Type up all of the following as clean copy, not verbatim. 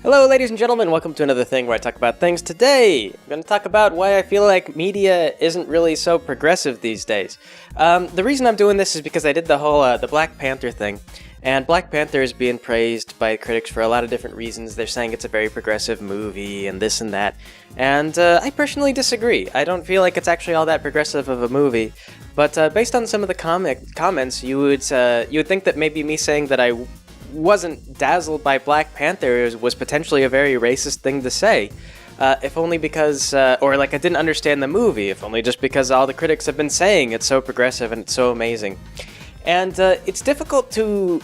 Hello, ladies and gentlemen. Welcome to another thing where I talk about things. Today, I'm going to talk about why I feel like media isn't really so progressive these days. The reason I'm doing this is because I did the whole the Black Panther thing, and Black Panther is being praised by critics for a lot of different reasons. They're saying it's a very progressive movie and this and that, and I personally disagree. I don't feel like it's actually all that progressive of a movie. But based on some of the comments, you would think that maybe me saying that I wasn't dazzled by Black Panther was potentially a very racist thing to say, if only because, or like I didn't understand the movie, if only just because all the critics have been saying it's so progressive and it's so amazing. And it's difficult to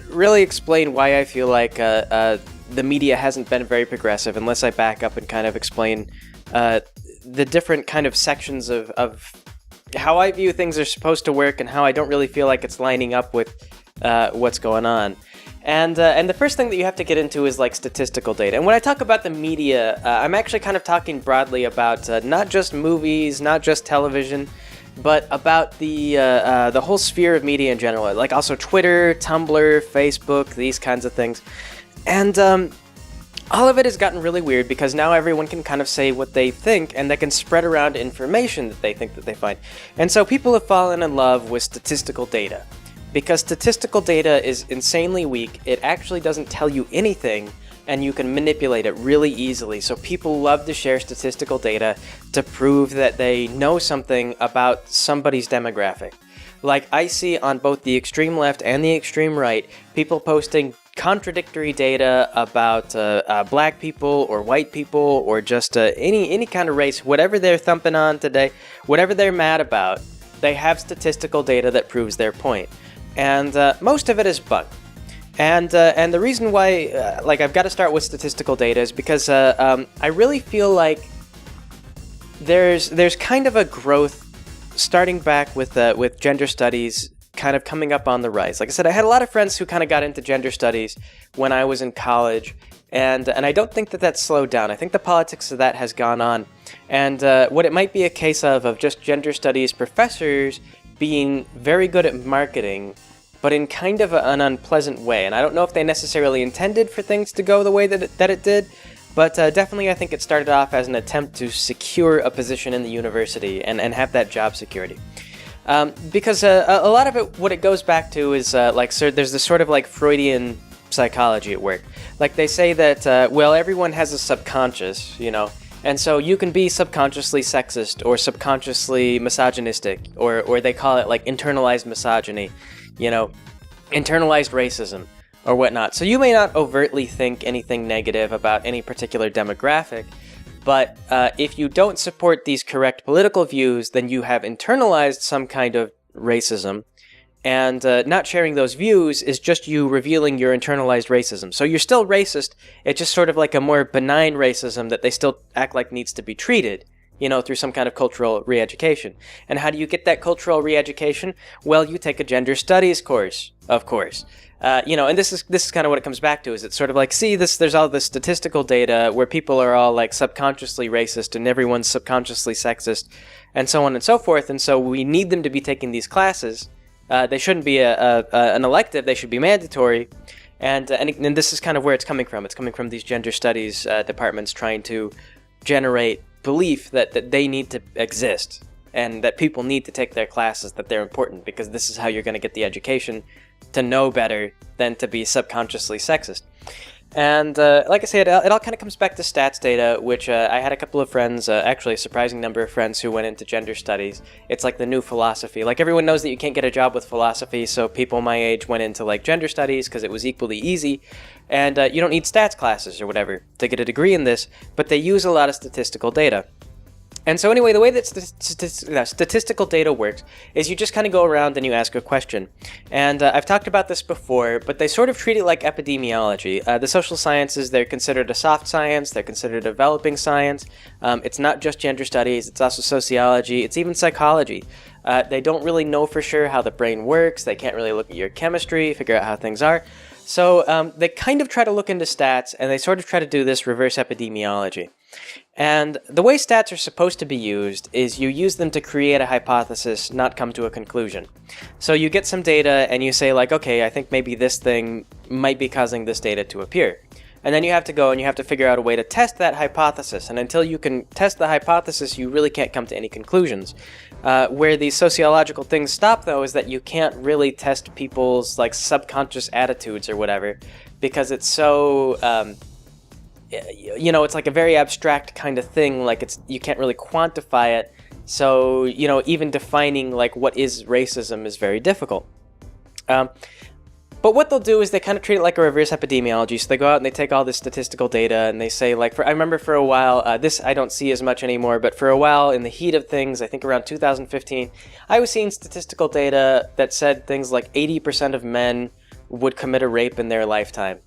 really explain why I feel like the media hasn't been very progressive unless I back up and kind of explain the different kind of sections of how I view things are supposed to work and how I don't really feel like it's lining up with what's going on. And the first thing that you have to get into is like statistical data. And when I talk about the media, I'm actually kind of talking broadly about not just movies, not just television, but about the whole sphere of media in general. Like also Twitter, Tumblr, Facebook, these kinds of things. And all of it has gotten really weird because now everyone can kind of say what they think and they can spread around information that they think that they find. And so people have fallen in love with statistical data. Because statistical data is insanely weak, it actually doesn't tell you anything, and you can manipulate it really easily. So people love to share statistical data to prove that they know something about somebody's demographic. Like I see on both the extreme left and the extreme right, people posting contradictory data about black people or white people or just any kind of race, whatever they're thumping on today, whatever they're mad about, they have statistical data that proves their point. And most of it is bunk. And the reason why, I've got to start with statistical data is because I really feel like there's kind of a growth starting back with gender studies kind of coming up on the rise. Like I said, I had a lot of friends who kind of got into gender studies when I was in college, and I don't think that that's slowed down. I think the politics of that has gone on. And what it might be a case of just gender studies professors being very good at marketing, but in kind of an unpleasant way. And I don't know if they necessarily intended for things to go the way that it did, but definitely I think it started off as an attempt to secure a position in the university and have that job security. Because a lot of it, what it goes back to is there's this sort of like Freudian psychology at work. Like they say that, everyone has a subconscious, you know, and so you can be subconsciously sexist or subconsciously misogynistic, or they call it like internalized misogyny, you know, internalized racism or whatnot. So you may not overtly think anything negative about any particular demographic, but if you don't support these correct political views, then you have internalized some kind of racism. And not sharing those views is just you revealing your internalized racism. So you're still racist, it's just sort of like a more benign racism that they still act like needs to be treated, you know, through some kind of cultural re-education. And how do you get that cultural re-education? Well, you take a gender studies course, of course. And this is kind of what it comes back to, is it's sort of like, there's all this statistical data where people are all like subconsciously racist and everyone's subconsciously sexist and so on and so forth. And so we need them to be taking these classes. They shouldn't be an elective, they should be mandatory. And this is kind of where it's coming from. It's coming from these gender studies departments trying to generate belief that they need to exist and that people need to take their classes, that they're important, because this is how you're going to get the education to know better than to be subconsciously sexist. And like I said, it all kind of comes back to stats data, which I had a couple of friends, actually a surprising number of friends who went into gender studies. It's like the new philosophy. Like everyone knows that you can't get a job with philosophy, so people my age went into like gender studies because it was equally easy. And you don't need stats classes or whatever to get a degree in this, but they use a lot of statistical data. And so anyway, the way that statistical data works is you just kind of go around and you ask a question. And I've talked about this before, but they sort of treat it like epidemiology. The social sciences, they're considered a soft science, they're considered a developing science. It's not just gender studies, it's also sociology, it's even psychology. They don't really know for sure how the brain works, they can't really look at your chemistry, figure out how things are. So they kind of try to look into stats, and they sort of try to do this reverse epidemiology. And the way stats are supposed to be used is you use them to create a hypothesis, not come to a conclusion. So you get some data and you say like, okay, I think maybe this thing might be causing this data to appear. And then you have to go and you have to figure out a way to test that hypothesis. And until you can test the hypothesis, you really can't come to any conclusions. Where these sociological things stop, though, is that you can't really test people's like subconscious attitudes or whatever, because it's so, it's like a very abstract kind of thing. Like you can't really quantify it. So, even defining like what is racism is very difficult. But what they'll do is they kind of treat it like a reverse epidemiology. So they go out and they take all this statistical data and they say, like, I remember for a while, this I don't see as much anymore, but for a while in the heat of things, I think around 2015, I was seeing statistical data that said things like 80% of men would commit a rape in their lifetime.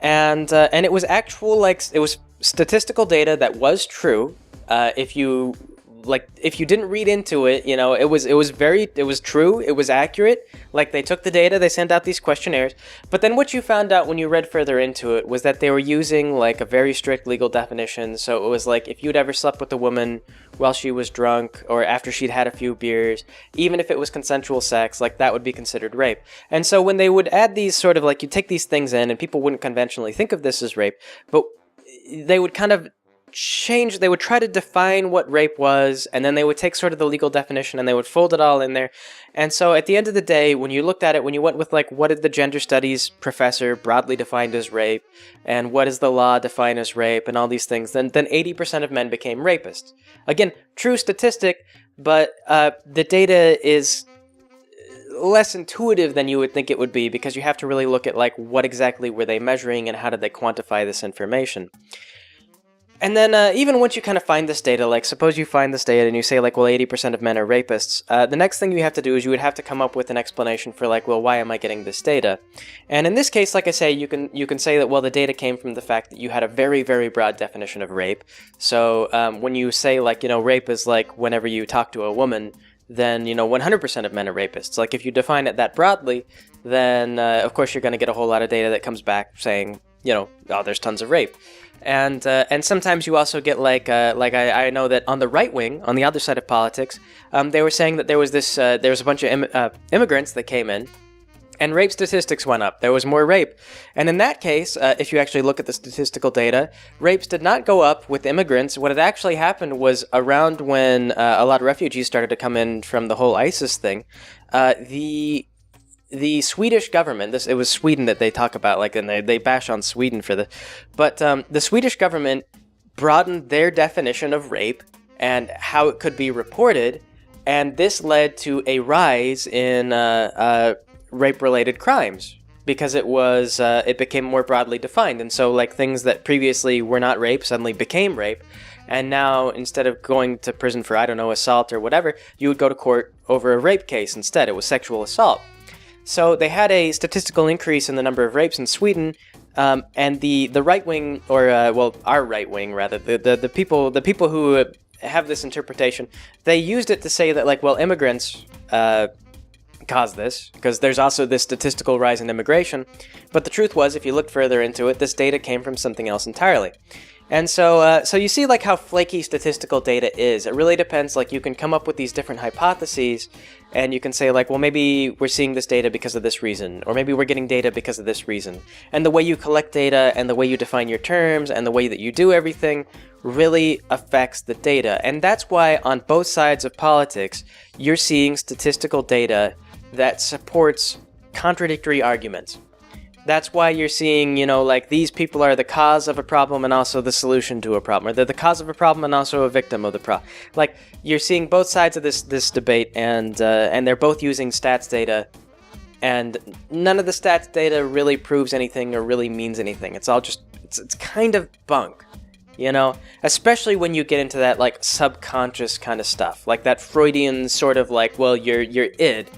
And it was it was statistical data that was true. If you didn't read into it, it was true, it was accurate. Like, they took the data, they sent out these questionnaires, but then what you found out when you read further into it was that they were using like a very strict legal definition. So it was like, if you'd ever slept with a woman while she was drunk or after she'd had a few beers, even if it was consensual sex, like that would be considered rape. And so when they would add these sort of like, you take these things in and people wouldn't conventionally think of this as rape, but they would kind of they would try to define what rape was, and then they would take sort of the legal definition and they would fold it all in there. And so at the end of the day, when you looked at it, when you went with like, what did the gender studies professor broadly defined as rape, and what does the law define as rape, and all these things, then 80% of men became rapists. Again, true statistic, but the data is less intuitive than you would think it would be, because you have to really look at like, what exactly were they measuring and how did they quantify this information. And then even once you kind of find this data, like suppose you find this data and you say like, well, 80% of men are rapists, the next thing you have to do is you would have to come up with an explanation for like, well, why am I getting this data? And in this case, like I say, you can say that, well, the data came from the fact that you had a very, very broad definition of rape. So when you say like, rape is like whenever you talk to a woman, then 100% of men are rapists. Like if you define it that broadly, then of course you're going to get a whole lot of data that comes back saying, oh, there's tons of rape. And sometimes you also get I know that on the right wing, on the other side of politics, they were saying that there was a bunch of immigrants that came in, and rape statistics went up. There was more rape. And in that case, if you actually look at the statistical data, rapes did not go up with immigrants. What had actually happened was around when a lot of refugees started to come in from the whole ISIS thing, the Swedish government, it was Sweden that they talk about, like, and they bash on Sweden for this, but the Swedish government broadened their definition of rape and how it could be reported, and this led to a rise in rape-related crimes, because it became more broadly defined. And so like things that previously were not rape suddenly became rape, and now instead of going to prison for, I don't know, assault or whatever, you would go to court over a rape case instead. It was sexual assault. So they had a statistical increase in the number of rapes in Sweden, and the right wing, or our right wing rather, the people who have this interpretation, they used it to say that like, well, immigrants caused this, because there's also this statistical rise in immigration. But the truth was, if you looked further into it, this data came from something else entirely. And so you see like how flaky statistical data is. It really depends. Like you can come up with these different hypotheses, and you can say like, well, maybe we're seeing this data because of this reason, or maybe we're getting data because of this reason. And the way you collect data and the way you define your terms and the way that you do everything really affects the data. And that's why on both sides of politics, you're seeing statistical data that supports contradictory arguments. That's why you're seeing, like these people are the cause of a problem and also the solution to a problem, or they're the cause of a problem and also a victim of the problem. Like you're seeing both sides of this debate, and they're both using stats data, and none of the stats data really proves anything or really means anything. It's all just it's kind of bunk, especially when you get into that like subconscious kind of stuff, like that Freudian sort of like, well, your id.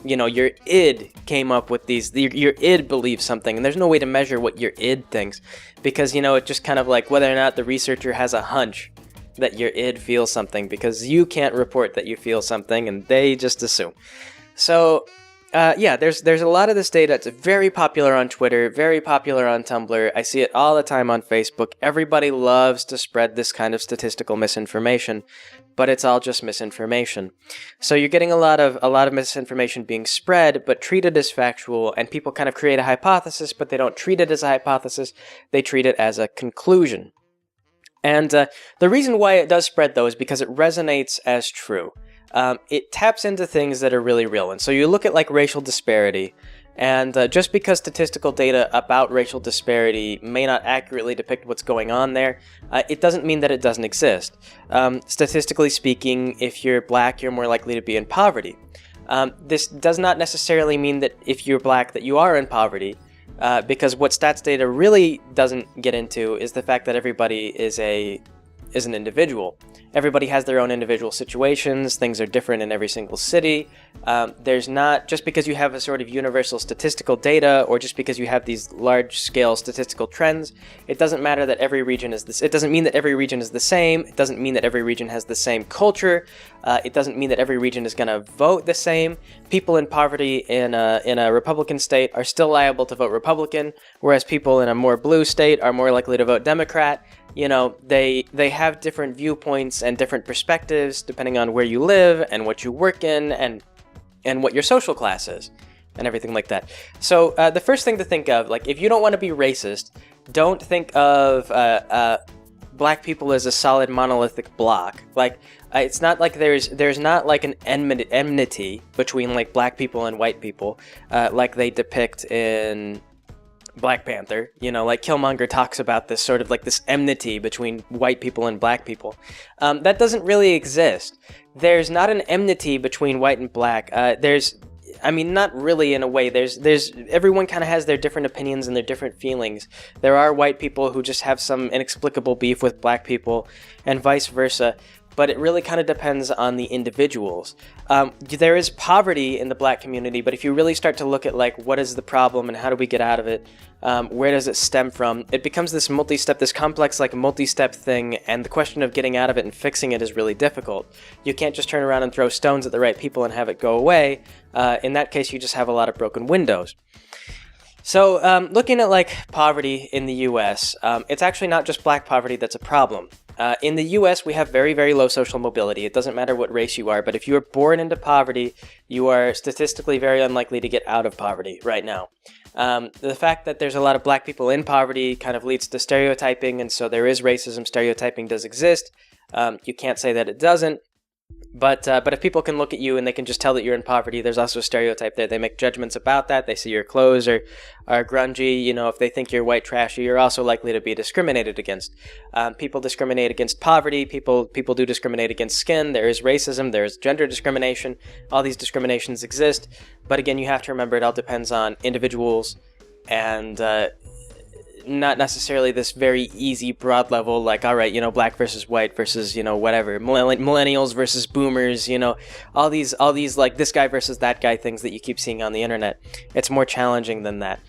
Your id came up with these, your id believes something, and there's no way to measure what your id thinks, because, it just kind of like whether or not the researcher has a hunch that your id feels something, because you can't report that you feel something, and they just assume. So Yeah, there's a lot of this data. It's very popular on Twitter, very popular on Tumblr. I see it all the time on Facebook. Everybody loves to spread this kind of statistical misinformation, but it's all just misinformation. So you're getting a lot of misinformation being spread, but treated as factual, and people kind of create a hypothesis, but they don't treat it as a hypothesis. They treat it as a conclusion. And the reason why it does spread, though, is because it resonates as true. It taps into things that are really real. And so you look at like racial disparity, and just because statistical data about racial disparity may not accurately depict what's going on there, it doesn't mean that it doesn't exist. Statistically speaking, if you're black, you're more likely to be in poverty. This does not necessarily mean that if you're black that you are in poverty, because what stats data really doesn't get into is the fact that everybody is an individual. Everybody has their own individual situations. Things are different in every single city. There's not, just because you have a sort of universal statistical data, or just because you have these large-scale statistical trends, it doesn't matter that every region is this. It doesn't mean that every region is the same. It doesn't mean that every region has the same culture. It doesn't mean that every region is going to vote the same. People in poverty in a Republican state are still liable to vote Republican, whereas people in a more blue state are more likely to vote Democrat. You know, they have different viewpoints and different perspectives depending on where you live and what you work in and what your social class is and everything like that. So the first thing to think of, like, if you don't want to be racist, don't think of black people as a solid monolithic block. Like, it's not like there's not like an enmity between like black people and white people, like they depict in Black Panther. You know, like Killmonger talks about this sort of like this enmity between white people and black people. That doesn't really exist. There's not an enmity between white and black. I mean, not really in a way. There's everyone kind of has their different opinions and their different feelings. There are white people who just have some inexplicable beef with black people, and vice versa. But it really kind of depends on the individuals. There is poverty in the black community, but if you really start to look at like what is the problem and how do we get out of it, where does it stem from, it becomes this complex like multi-step thing, and the question of getting out of it and fixing it is really difficult. You can't just turn around and throw stones at the right people and have it go away. In that case, you just have a lot of broken windows. So looking at like poverty in the U.S., it's actually not just black poverty that's a problem. In the U.S., we have very, very low social mobility. It doesn't matter what race you are, but if you are born into poverty, you are statistically very unlikely to get out of poverty right now. The fact that there's a lot of black people in poverty kind of leads to stereotyping, and so there is racism. Stereotyping does exist. You can't say that it doesn't. But if people can look at you and they can just tell that you're in poverty, there's also a stereotype there. They make judgments about that. They see your clothes are grungy. You know, if they think you're white trashy, you're also likely to be discriminated against. People discriminate against poverty. People do discriminate against skin. There is racism. There is gender discrimination. All these discriminations exist. But again, you have to remember it all depends on individuals and not necessarily this very easy broad level, like, all right, you know, black versus white versus, you know, whatever, millennials versus boomers, you know, all these like this guy versus that guy things that you keep seeing on the internet. It's more challenging than that.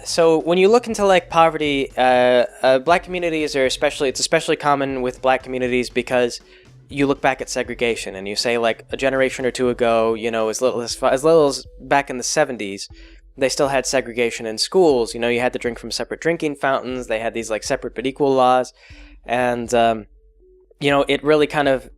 So when you look into like poverty, black communities are especially common with black communities because you look back at segregation and you say like a generation or two ago, you know, as little as back in the 70s, they still had segregation in schools. You know, you had to drink from separate drinking fountains. They had these like separate but equal laws. And, you know, it really kind of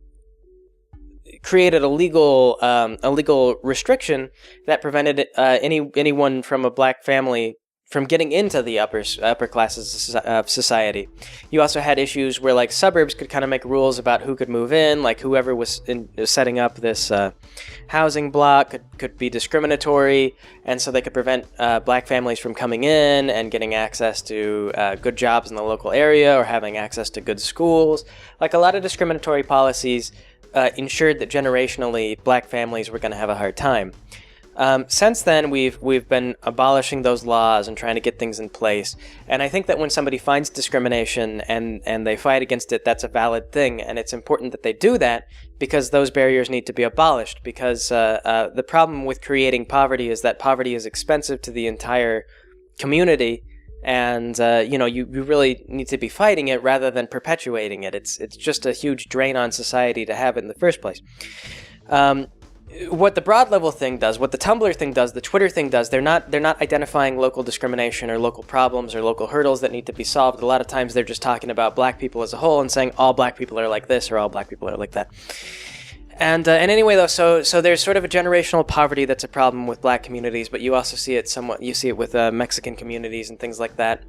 created a legal restriction that prevented anyone from a black family from getting into the upper classes of society. You also had issues where like suburbs could kind of make rules about who could move in, like whoever was setting up this housing block could be discriminatory, and so they could prevent black families from coming in and getting access to good jobs in the local area or having access to good schools. Like a lot of discriminatory policies ensured that generationally black families were going to have a hard time. Since then, we've been abolishing those laws and trying to get things in place. And I think that when somebody finds discrimination and they fight against it, that's a valid thing. And it's important that they do that because those barriers need to be abolished. Because the problem with creating poverty is that poverty is expensive to the entire community. And, you know, you really need to be fighting it rather than perpetuating it. It's just a huge drain on society to have it in the first place. what the broad level thing does, what the Tumblr thing does, the Twitter thing does, they're not identifying local discrimination or local problems or local hurdles that need to be solved. A lot of times they're just talking about black people as a whole and saying all black people are like this or all black people are like that. And anyway, though, so there's sort of a generational poverty that's a problem with black communities, but you also see it with Mexican communities and things like that,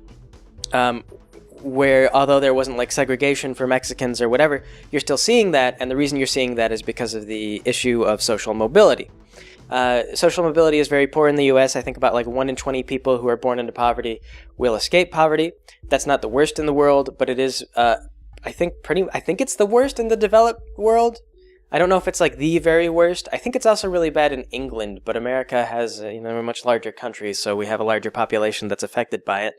where although there wasn't like segregation for Mexicans or whatever, you're still seeing that, and the reason you're seeing that is because of the issue of social mobility. Social mobility is very poor in the U.S. I think about like 1 in 20 people who are born into poverty will escape poverty. That's not the worst in the world, but it is, I think it's the worst in the developed world. I don't know if it's like the very worst. I think it's also really bad in England, but America has a much larger country, so we have a larger population that's affected by it.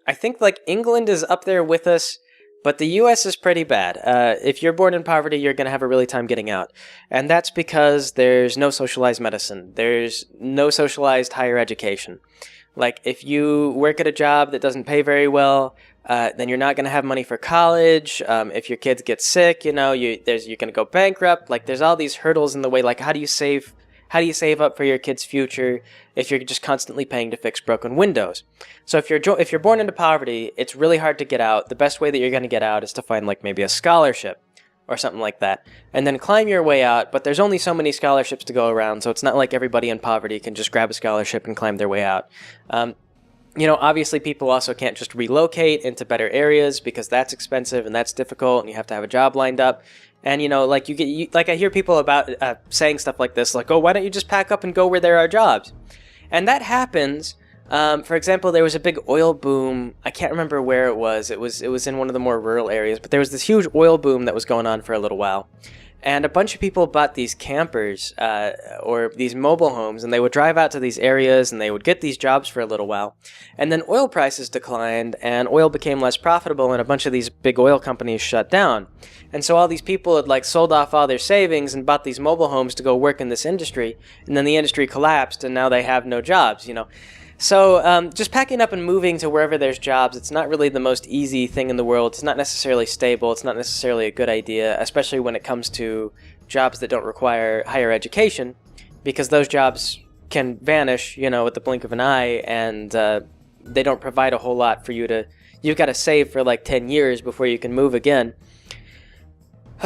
I think like England is up there with us, but the U.S. is pretty bad. If you're born in poverty, you're going to have a really time getting out. And that's because there's no socialized medicine. There's no socialized higher education. Like if you work at a job that doesn't pay very well, then you're not going to have money for college. If your kids get sick, you're going to go bankrupt. Like there's all these hurdles in the way. Like how do you save up for your kid's future if you're just constantly paying to fix broken windows? So if you're born into poverty, it's really hard to get out. The best way that you're going to get out is to find like maybe a scholarship or something like that, and then climb your way out. But there's only so many scholarships to go around, so it's not like everybody in poverty can just grab a scholarship and climb their way out. Obviously people also can't just relocate into better areas because that's expensive and that's difficult and you have to have a job lined up. And, I hear people about saying stuff like this, like, oh, why don't you just pack up and go where there are jobs? And that happens. For example, there was a big oil boom. I can't remember where it was. It was in one of the more rural areas, but there was this huge oil boom that was going on for a little while. And a bunch of people bought these campers or these mobile homes, and they would drive out to these areas, and they would get these jobs for a little while. And then oil prices declined, and oil became less profitable, and a bunch of these big oil companies shut down. And so all these people had like sold off all their savings and bought these mobile homes to go work in this industry, and then the industry collapsed, and now they have no jobs, So just packing up and moving to wherever there's jobs, it's not really the most easy thing in the world. It's not necessarily stable. It's not necessarily a good idea, especially when it comes to jobs that don't require higher education, because those jobs can vanish, at the blink of an eye, and they don't provide a whole lot for you to... You've got to save for like 10 years before you can move again.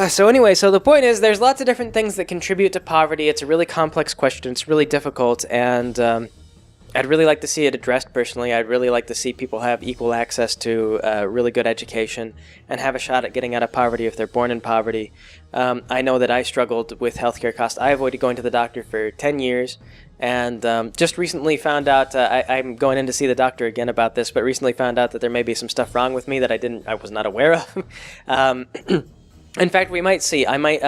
So the point is there's lots of different things that contribute to poverty. It's a really complex question. It's really difficult, and... I'd really like to see it addressed personally. I'd really like to see people have equal access to really good education and have a shot at getting out of poverty if they're born in poverty. I know that I struggled with healthcare costs. I avoided going to the doctor for 10 years and just recently found out, I'm going in to see the doctor again about this, but recently found out that there may be some stuff wrong with me that I was not aware of. In fact, we might see. I might,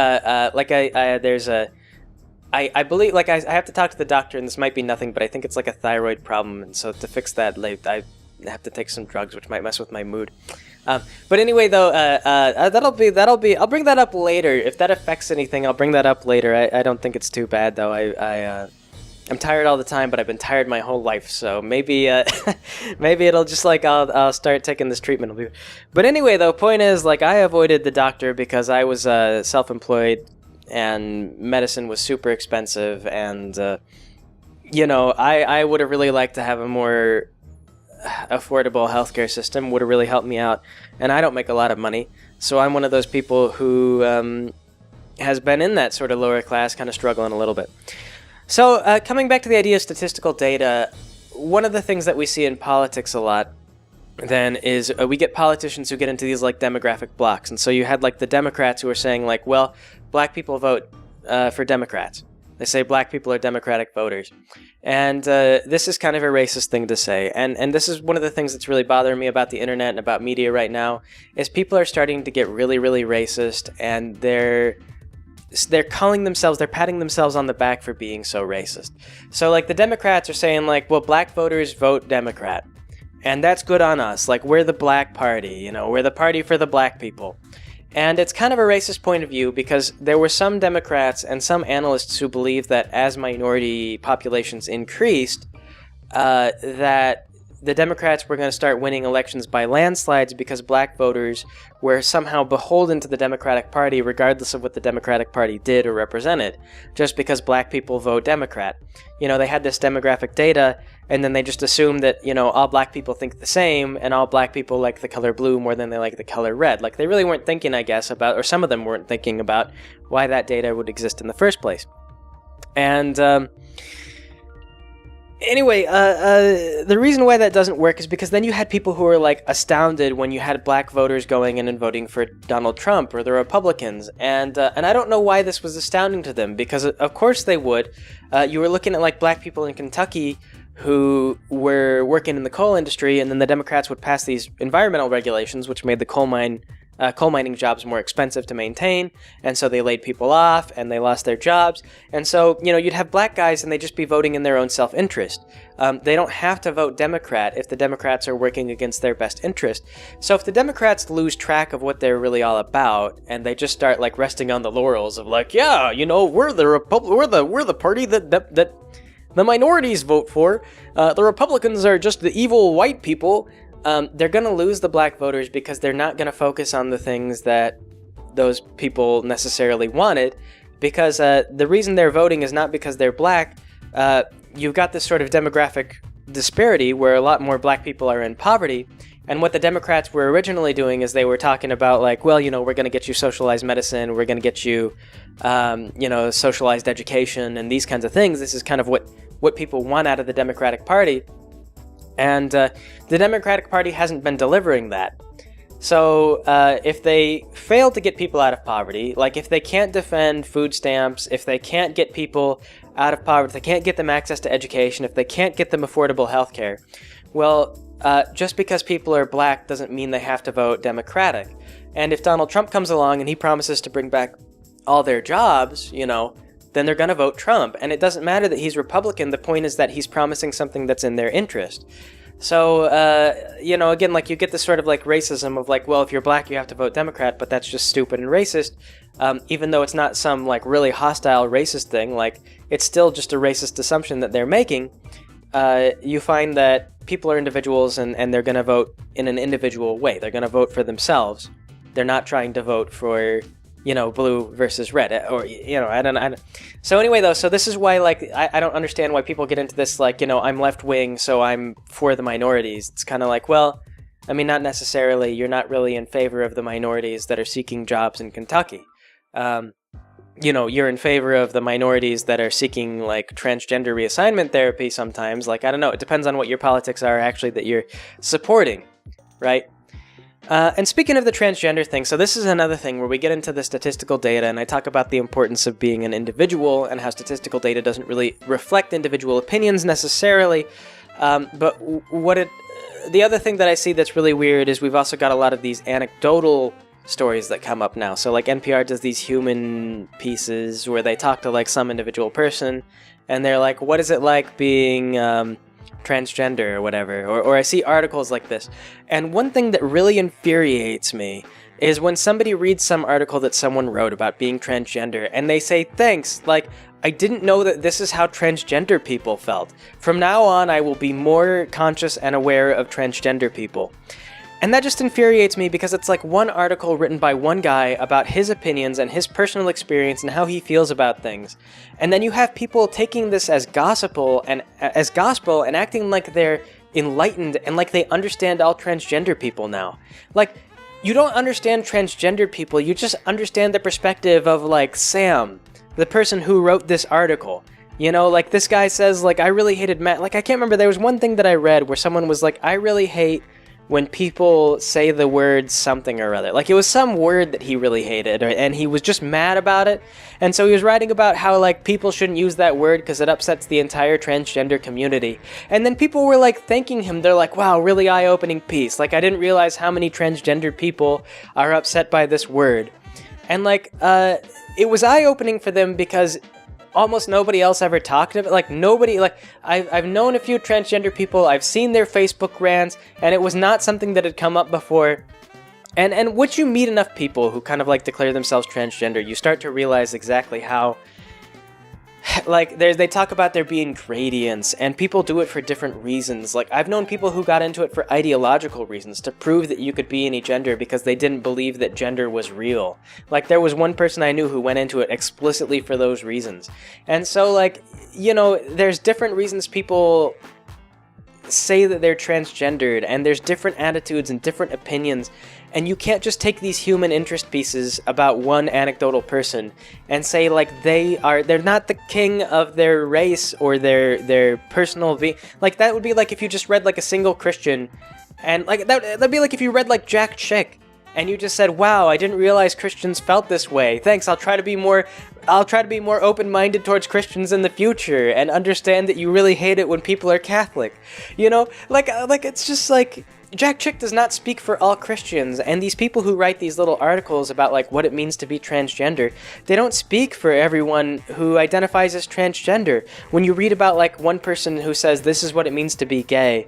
I believe, I have to talk to the doctor, and this might be nothing, but I think it's like a thyroid problem, and so to fix that, I have to take some drugs, which might mess with my mood. But anyway, though, that'll be. I'll bring that up later. If that affects anything, I'll bring that up later. I don't think it's too bad, though. I'm tired all the time, but I've been tired my whole life, so maybe it'll just I'll start taking this treatment. But anyway, though, point is, I avoided the doctor because I was self-employed. And medicine was super expensive, and I would have really liked to have a more affordable healthcare system. Would have really helped me out, and I don't make a lot of money, so I'm one of those people who has been in that sort of lower class, kind of struggling a little bit. So coming back to the idea of statistical data, one of the things that we see in politics a lot then is we get politicians who get into these demographic blocks, and so you had the Democrats who are saying well, black people vote for Democrats. They say black people are Democratic voters, and this is kind of a racist thing to say. And this is one of the things that's really bothering me about the internet and about media right now is people are starting to get really, really racist, and they're patting themselves on the back for being so racist. So the Democrats are saying well, black voters vote Democrat. And that's good on us. We're the black party, we're the party for the black people. And it's kind of a racist point of view because there were some Democrats and some analysts who believed that as minority populations increased, that the Democrats were going to start winning elections by landslides because black voters were somehow beholden to the Democratic Party regardless of what the Democratic Party did or represented, just because black people vote Democrat. They had this demographic data, and then they just assumed that, all black people think the same, and all black people like the color blue more than they like the color red. Like, they really weren't thinking, I guess, about, or some of them weren't thinking about why that data would exist in the first place. And, anyway, the reason why that doesn't work is because then you had people who were like astounded when you had black voters going in and voting for Donald Trump or the Republicans, and I don't know why this was astounding to them, because of course they would. You were looking at like black people in Kentucky who were working in the coal industry, and then the Democrats would pass these environmental regulations which made the coal mining jobs more expensive to maintain, and so they laid people off and they lost their jobs. And so, you'd have black guys and they'd just be voting in their own self-interest. They don't have to vote Democrat if the Democrats are working against their best interest. So if the Democrats lose track of what they're really all about, and they just start like resting on the laurels of like, yeah, we're the party that the minorities vote for, the Republicans are just the evil white people, they're going to lose the black voters because they're not going to focus on the things that those people necessarily wanted, because the reason they're voting is not because they're black. You've got this sort of demographic disparity where a lot more black people are in poverty, and what the Democrats were originally doing is they were talking about like, well, we're going to get you socialized medicine, we're going to get you, socialized education and these kinds of things. This is kind of what people want out of the Democratic Party. And the Democratic Party hasn't been delivering that. So if they fail to get people out of poverty, like if they can't defend food stamps, if they can't get people out of poverty, if they can't get them access to education, if they can't get them affordable health care, well, just because people are black doesn't mean they have to vote Democratic. And if Donald Trump comes along and he promises to bring back all their jobs, then they're going to vote Trump. And it doesn't matter that he's Republican. The point is that he's promising something that's in their interest. So, again, like you get this sort of like racism of like, well, if you're black, you have to vote Democrat, but that's just stupid and racist. Even though it's not some like really hostile racist thing, like it's still just a racist assumption that they're making. You find that people are individuals and they're going to vote in an individual way. They're going to vote for themselves. They're not trying to vote for, blue versus red, or, I don't. So anyway, though, so this is why, like, I don't understand why people get into this, like, I'm left-wing, so I'm for the minorities. It's kind of like, well, I mean, not necessarily. You're not really in favor of the minorities that are seeking jobs in Kentucky. You're in favor of the minorities that are seeking, like, transgender reassignment therapy sometimes. Like, I don't know. It depends on what your politics are, actually, that you're supporting, right? And speaking of the transgender thing, so this is another thing where we get into the statistical data, and I talk about the importance of being an individual and how statistical data doesn't really reflect individual opinions necessarily. But the other thing that I see that's really weird is we've also got a lot of these anecdotal stories that come up now. So like NPR does these human pieces where they talk to like some individual person, and they're like, what is it like being transgender or whatever, or I see articles like this. And one thing that really infuriates me is when somebody reads some article that someone wrote about being transgender and they say, thanks, like, I didn't know that this is how transgender people felt. From now on, I will be more conscious and aware of transgender people. And that just infuriates me because it's like one article written by one guy about his opinions and his personal experience and how he feels about things. And then you have people taking this as gospel and acting like they're enlightened and like they understand all transgender people now. Like, you don't understand transgender people, you just understand the perspective of like Sam, the person who wrote this article. Like this guy says, like, I really hated Matt. Like, I can't remember, there was one thing that I read where someone was like, I really hate when people say the word something or other. Like, it was some word that he really hated, and he was just mad about it. And so he was writing about how, like, people shouldn't use that word because it upsets the entire transgender community. And then people were, like, thanking him. They're like, wow, really eye-opening piece. Like, I didn't realize how many transgender people are upset by this word. And, like, it was eye-opening for them because almost nobody else ever talked about it. Like, nobody, like, I've known a few transgender people, I've seen their Facebook rants, and it was not something that had come up before. And once you meet enough people who kind of, like, declare themselves transgender, you start to realize exactly how like they talk about there being gradients, and people do it for different reasons. Like, I've known people who got into it for ideological reasons, to prove that you could be any gender because they didn't believe that gender was real. Like, there was one person I knew who went into it explicitly for those reasons. And so, like, you know, there's different reasons people say that they're transgendered, and there's different attitudes and different opinions, and you can't just take these human interest pieces about one anecdotal person and say, like, they're not the king of their race or their personal being. Like, that would be like if you just read like a single Christian, and like that'd be like if you read like Jack Chick and you just said, wow, I didn't realize Christians felt this way. Thanks, I'll try to be more open-minded towards Christians in the future and understand that you really hate it when people are Catholic. You know, like it's just like, Jack Chick does not speak for all Christians, and these people who write these little articles about like what it means to be transgender, they don't speak for everyone who identifies as transgender. When you read about like one person who says this is what it means to be gay,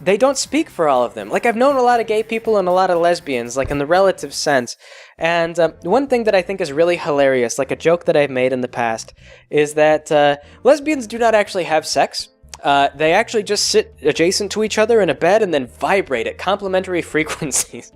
they don't speak for all of them. Like, I've known a lot of gay people and a lot of lesbians, like in the relative sense, and one thing that I think is really hilarious, like a joke that I've made in the past, is that lesbians do not actually have sex. They actually just sit adjacent to each other in a bed and then vibrate at complementary frequencies.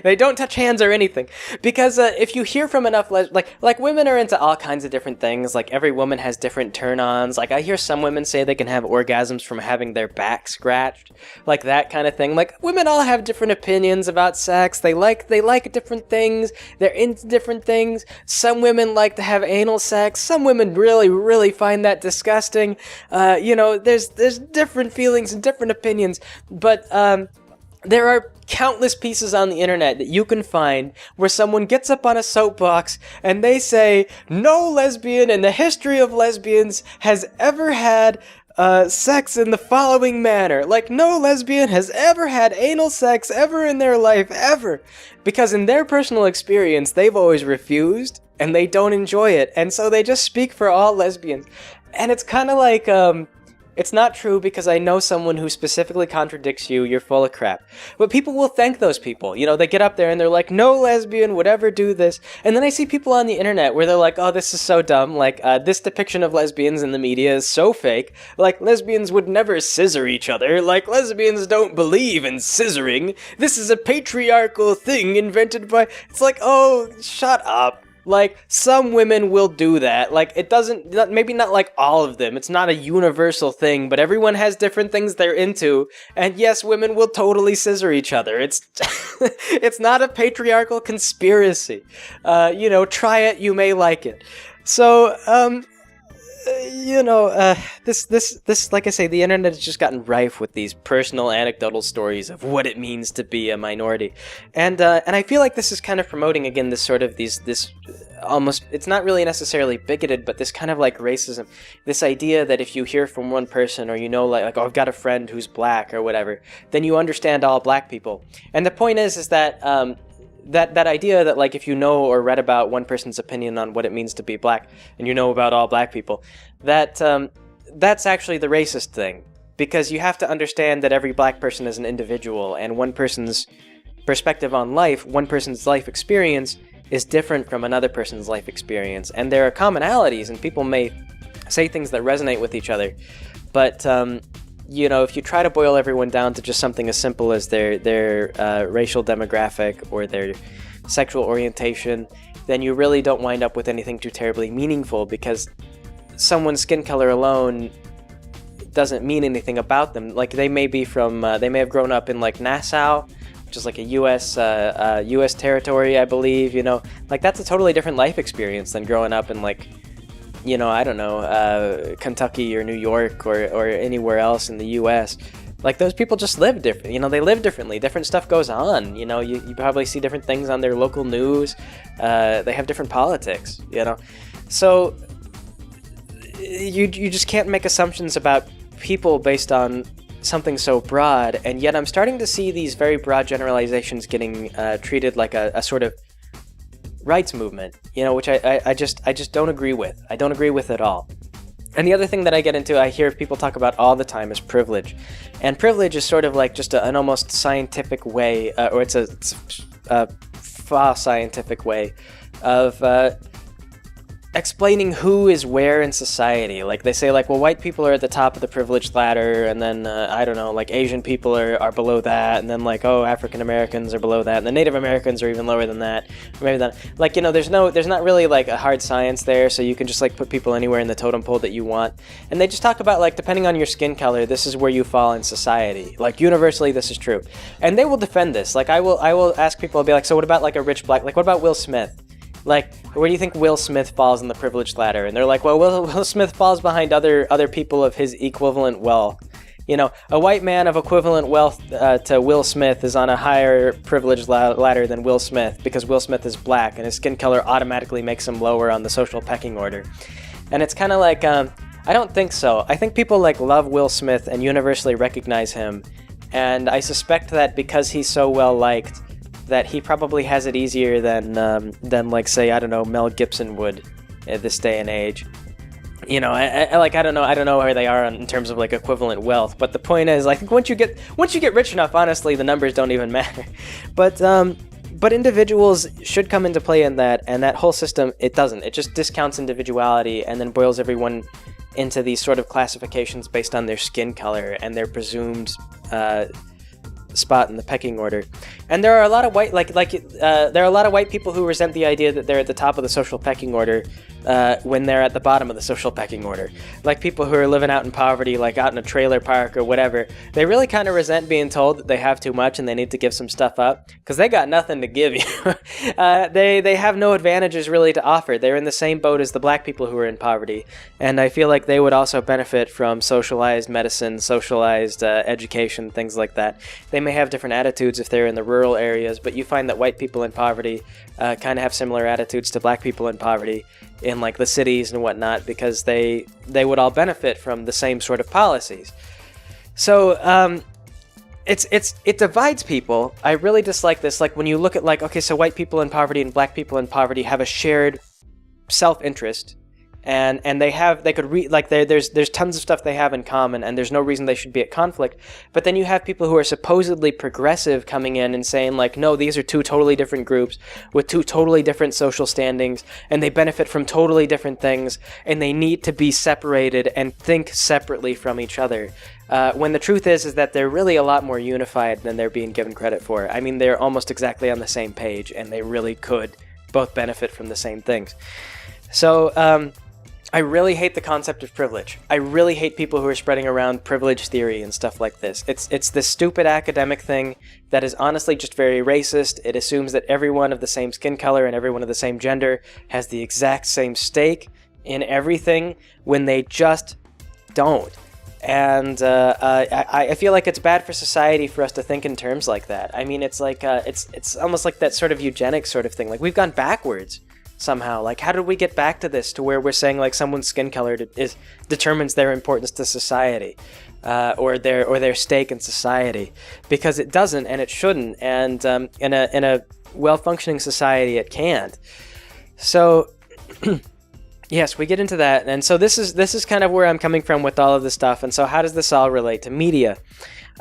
They don't touch hands or anything. Because if you hear from enough, like women are into all kinds of different things. Like, every woman has different turn-ons. Like, I hear some women say they can have orgasms from having their back scratched. Like, that kind of thing. Like, women all have different opinions about sex. They like different things. They're into different things. Some women like to have anal sex. Some women really, really find that disgusting. You know, there's different feelings and different opinions. But, there are countless pieces on the internet that you can find where someone gets up on a soapbox and they say, no lesbian in the history of lesbians has ever had sex in the following manner. Like, no lesbian has ever had anal sex ever in their life, ever. Because in their personal experience, they've always refused and they don't enjoy it. And so they just speak for all lesbians. And it's kind of like, it's not true because I know someone who specifically contradicts you, you're full of crap. But people will thank those people. You know, they get up there and they're like, no lesbian would ever do this. And then I see people on the internet where they're like, oh, this is so dumb. Like, this depiction of lesbians in the media is so fake. Like, lesbians would never scissor each other. Like, lesbians don't believe in scissoring. This is a patriarchal thing invented by... It's like, oh, shut up. Like, some women will do that. Like, it doesn't, maybe not like all of them. It's not a universal thing, but everyone has different things they're into. And yes, women will totally scissor each other. It's, it's not a patriarchal conspiracy. You know, try it, you may like it. So, you know, this, like I say, the internet has just gotten rife with these personal anecdotal stories of what it means to be a minority. And I feel like this is kind of promoting, again, this sort of this almost, it's not really necessarily bigoted, but this kind of like racism, this idea that if you hear from one person, or you know, like oh, I've got a friend who's black or whatever, then you understand all black people. And the point is that that idea that, like, if you know or read about one person's opinion on what it means to be black, and you know about all black people, that's actually the racist thing. Because you have to understand that every black person is an individual, and one person's perspective on life, one person's life experience, is different from another person's life experience. And there are commonalities, and people may say things that resonate with each other. But, you know, if you try to boil everyone down to just something as simple as their racial demographic or their sexual orientation, then you really don't wind up with anything too terribly meaningful, because someone's skin color alone doesn't mean anything about them. Like, they may be from, they may have grown up in, like, Nassau, which is like a U.S. territory, I believe, you know. Like, that's a totally different life experience than growing up in, like, you know, I don't know, Kentucky or New York or anywhere else in the U.S. Like, those people just live different, you know, they live differently. Different stuff goes on, you know, you probably see different things on their local news. They have different politics, you know. So, you just can't make assumptions about people based on something so broad, and yet I'm starting to see these very broad generalizations getting treated like a sort of rights movement, you know, which I just don't agree with. I don't agree with at all. And the other thing that I get into, I hear people talk about all the time, is privilege. And privilege is sort of like just an almost scientific way, or it's a scientific way of explaining who is where in society. Like they say, like, well, white people are at the top of the privileged ladder, and then I don't know, like Asian people are below that, and then like, oh, African Americans are below that, and the Native Americans are even lower than that, or maybe that. Like, you know, there's not really like a hard science there, so you can just like put people anywhere in the totem pole that you want. And they just talk about, like, depending on your skin color, this is where you fall in society. Like, universally, this is true, and they will defend this. Like, I will ask people, I'll be like, so what about like a rich black, like what about Will Smith? Like, where do you think Will Smith falls in the privileged ladder? And they're like, well, Will Smith falls behind other people of his equivalent wealth. You know, a white man of equivalent wealth to Will Smith is on a higher privileged ladder than Will Smith because Will Smith is black and his skin color automatically makes him lower on the social pecking order. And it's kind of like, I don't think so. I think people like love Will Smith and universally recognize him. And I suspect that because he's so well liked, that he probably has it easier than like, say, I don't know, Mel Gibson would at this day and age. You know, I don't know where they are in terms of like equivalent wealth, but the point is, I think once you get rich enough, honestly, the numbers don't even matter. But individuals should come into play in that, and that whole system, it doesn't. It just discounts individuality and then boils everyone into these sort of classifications based on their skin color and their presumed spot in the pecking order. And there are a lot of white there are a lot of white people who resent the idea that they're at the top of the social pecking order when they're at the bottom of the social pecking order. Like people who are living out in poverty, like out in a trailer park or whatever, they really kind of resent being told that they have too much and they need to give some stuff up because they got nothing to give you. They have no advantages really to offer. They're in the same boat as the black people who are in poverty, and I feel like they would also benefit from socialized medicine, socialized education, things like that. They may have different attitudes if they're in the rural areas, but you find that white people in poverty kind of have similar attitudes to black people in poverty in like the cities and whatnot, because they would all benefit from the same sort of policies. So it divides people. I really dislike this. Like when you look at like, okay, so white people in poverty and black people in poverty have a shared self-interest. And they could read, like there's tons of stuff they have in common, and there's no reason they should be at conflict. But then you have people who are supposedly progressive coming in and saying like, no, these are two totally different groups with two totally different social standings, and they benefit from totally different things, and they need to be separated and think separately from each other. When the truth is that they're really a lot more unified than they're being given credit for. I mean, they're almost exactly on the same page, and they really could both benefit from the same things. So, I really hate the concept of privilege. I really hate people who are spreading around privilege theory and stuff like this. It's this stupid academic thing that is honestly just very racist. It assumes that everyone of the same skin color and everyone of the same gender has the exact same stake in everything when they just don't. And I feel like it's bad for society for us to think in terms like that. I mean, it's like it's almost like that sort of eugenics sort of thing. Like we've gone backwards somehow. Like, how did we get back to this, to where we're saying like someone's skin color determines their importance to society, or their stake in society? Because it doesn't, and it shouldn't, and in a well-functioning society, it can't. So, yes, we get into that, and so this is kind of where I'm coming from with all of this stuff. And so, how does this all relate to media?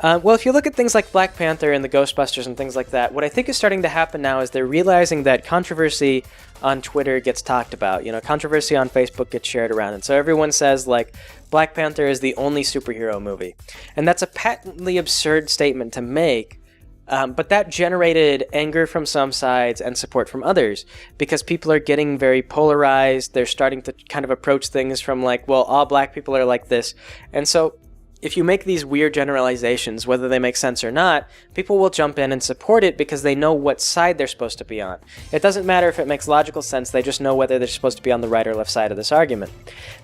Well, if you look at things like Black Panther and the Ghostbusters and things like that, what I think is starting to happen now is they're realizing that controversy on Twitter gets talked about. You know, controversy on Facebook gets shared around. And so everyone says, like, Black Panther is the only superhero movie. And that's a patently absurd statement to make, but that generated anger from some sides and support from others, because people are getting very polarized. They're starting to kind of approach things from like, well, all black people are like this. And so if you make these weird generalizations, whether they make sense or not, people will jump in and support it because they know what side they're supposed to be on. It doesn't matter if it makes logical sense, they just know whether they're supposed to be on the right or left side of this argument.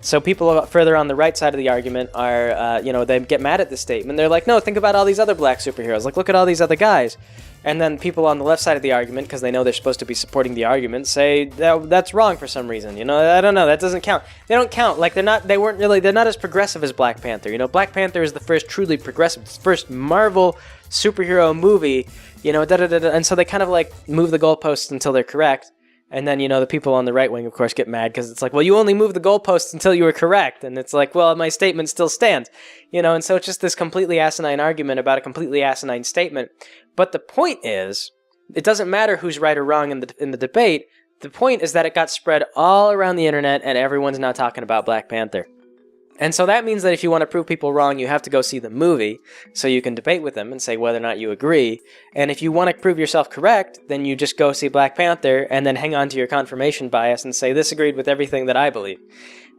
So people further on the right side of the argument are, they get mad at this statement. They're like, no, think about all these other black superheroes. Like, look at all these other guys. And then people on the left side of the argument, because they know they're supposed to be supporting the argument, say that's wrong for some reason. You know, I don't know, that doesn't count. They don't count. Like they're not as progressive as Black Panther. You know, Black Panther is the first truly progressive, first Marvel superhero movie. You know, and so they kind of like move the goalposts until they're correct. And then, you know, the people on the right wing, of course, get mad because it's like, well, you only moved the goalposts until you were correct. And it's like, well, my statement still stands. You know, and so it's just this completely asinine argument about a completely asinine statement. But the point is, it doesn't matter who's right or wrong in the debate. the point is that it got spread all around the internet and everyone's now talking about Black Panther. And so that means that if you want to prove people wrong, you have to go see the movie so you can debate with them and say whether or not you agree. And if you want to prove yourself correct, then you just go see Black Panther and then hang on to your confirmation bias and say, this agreed with everything that I believe.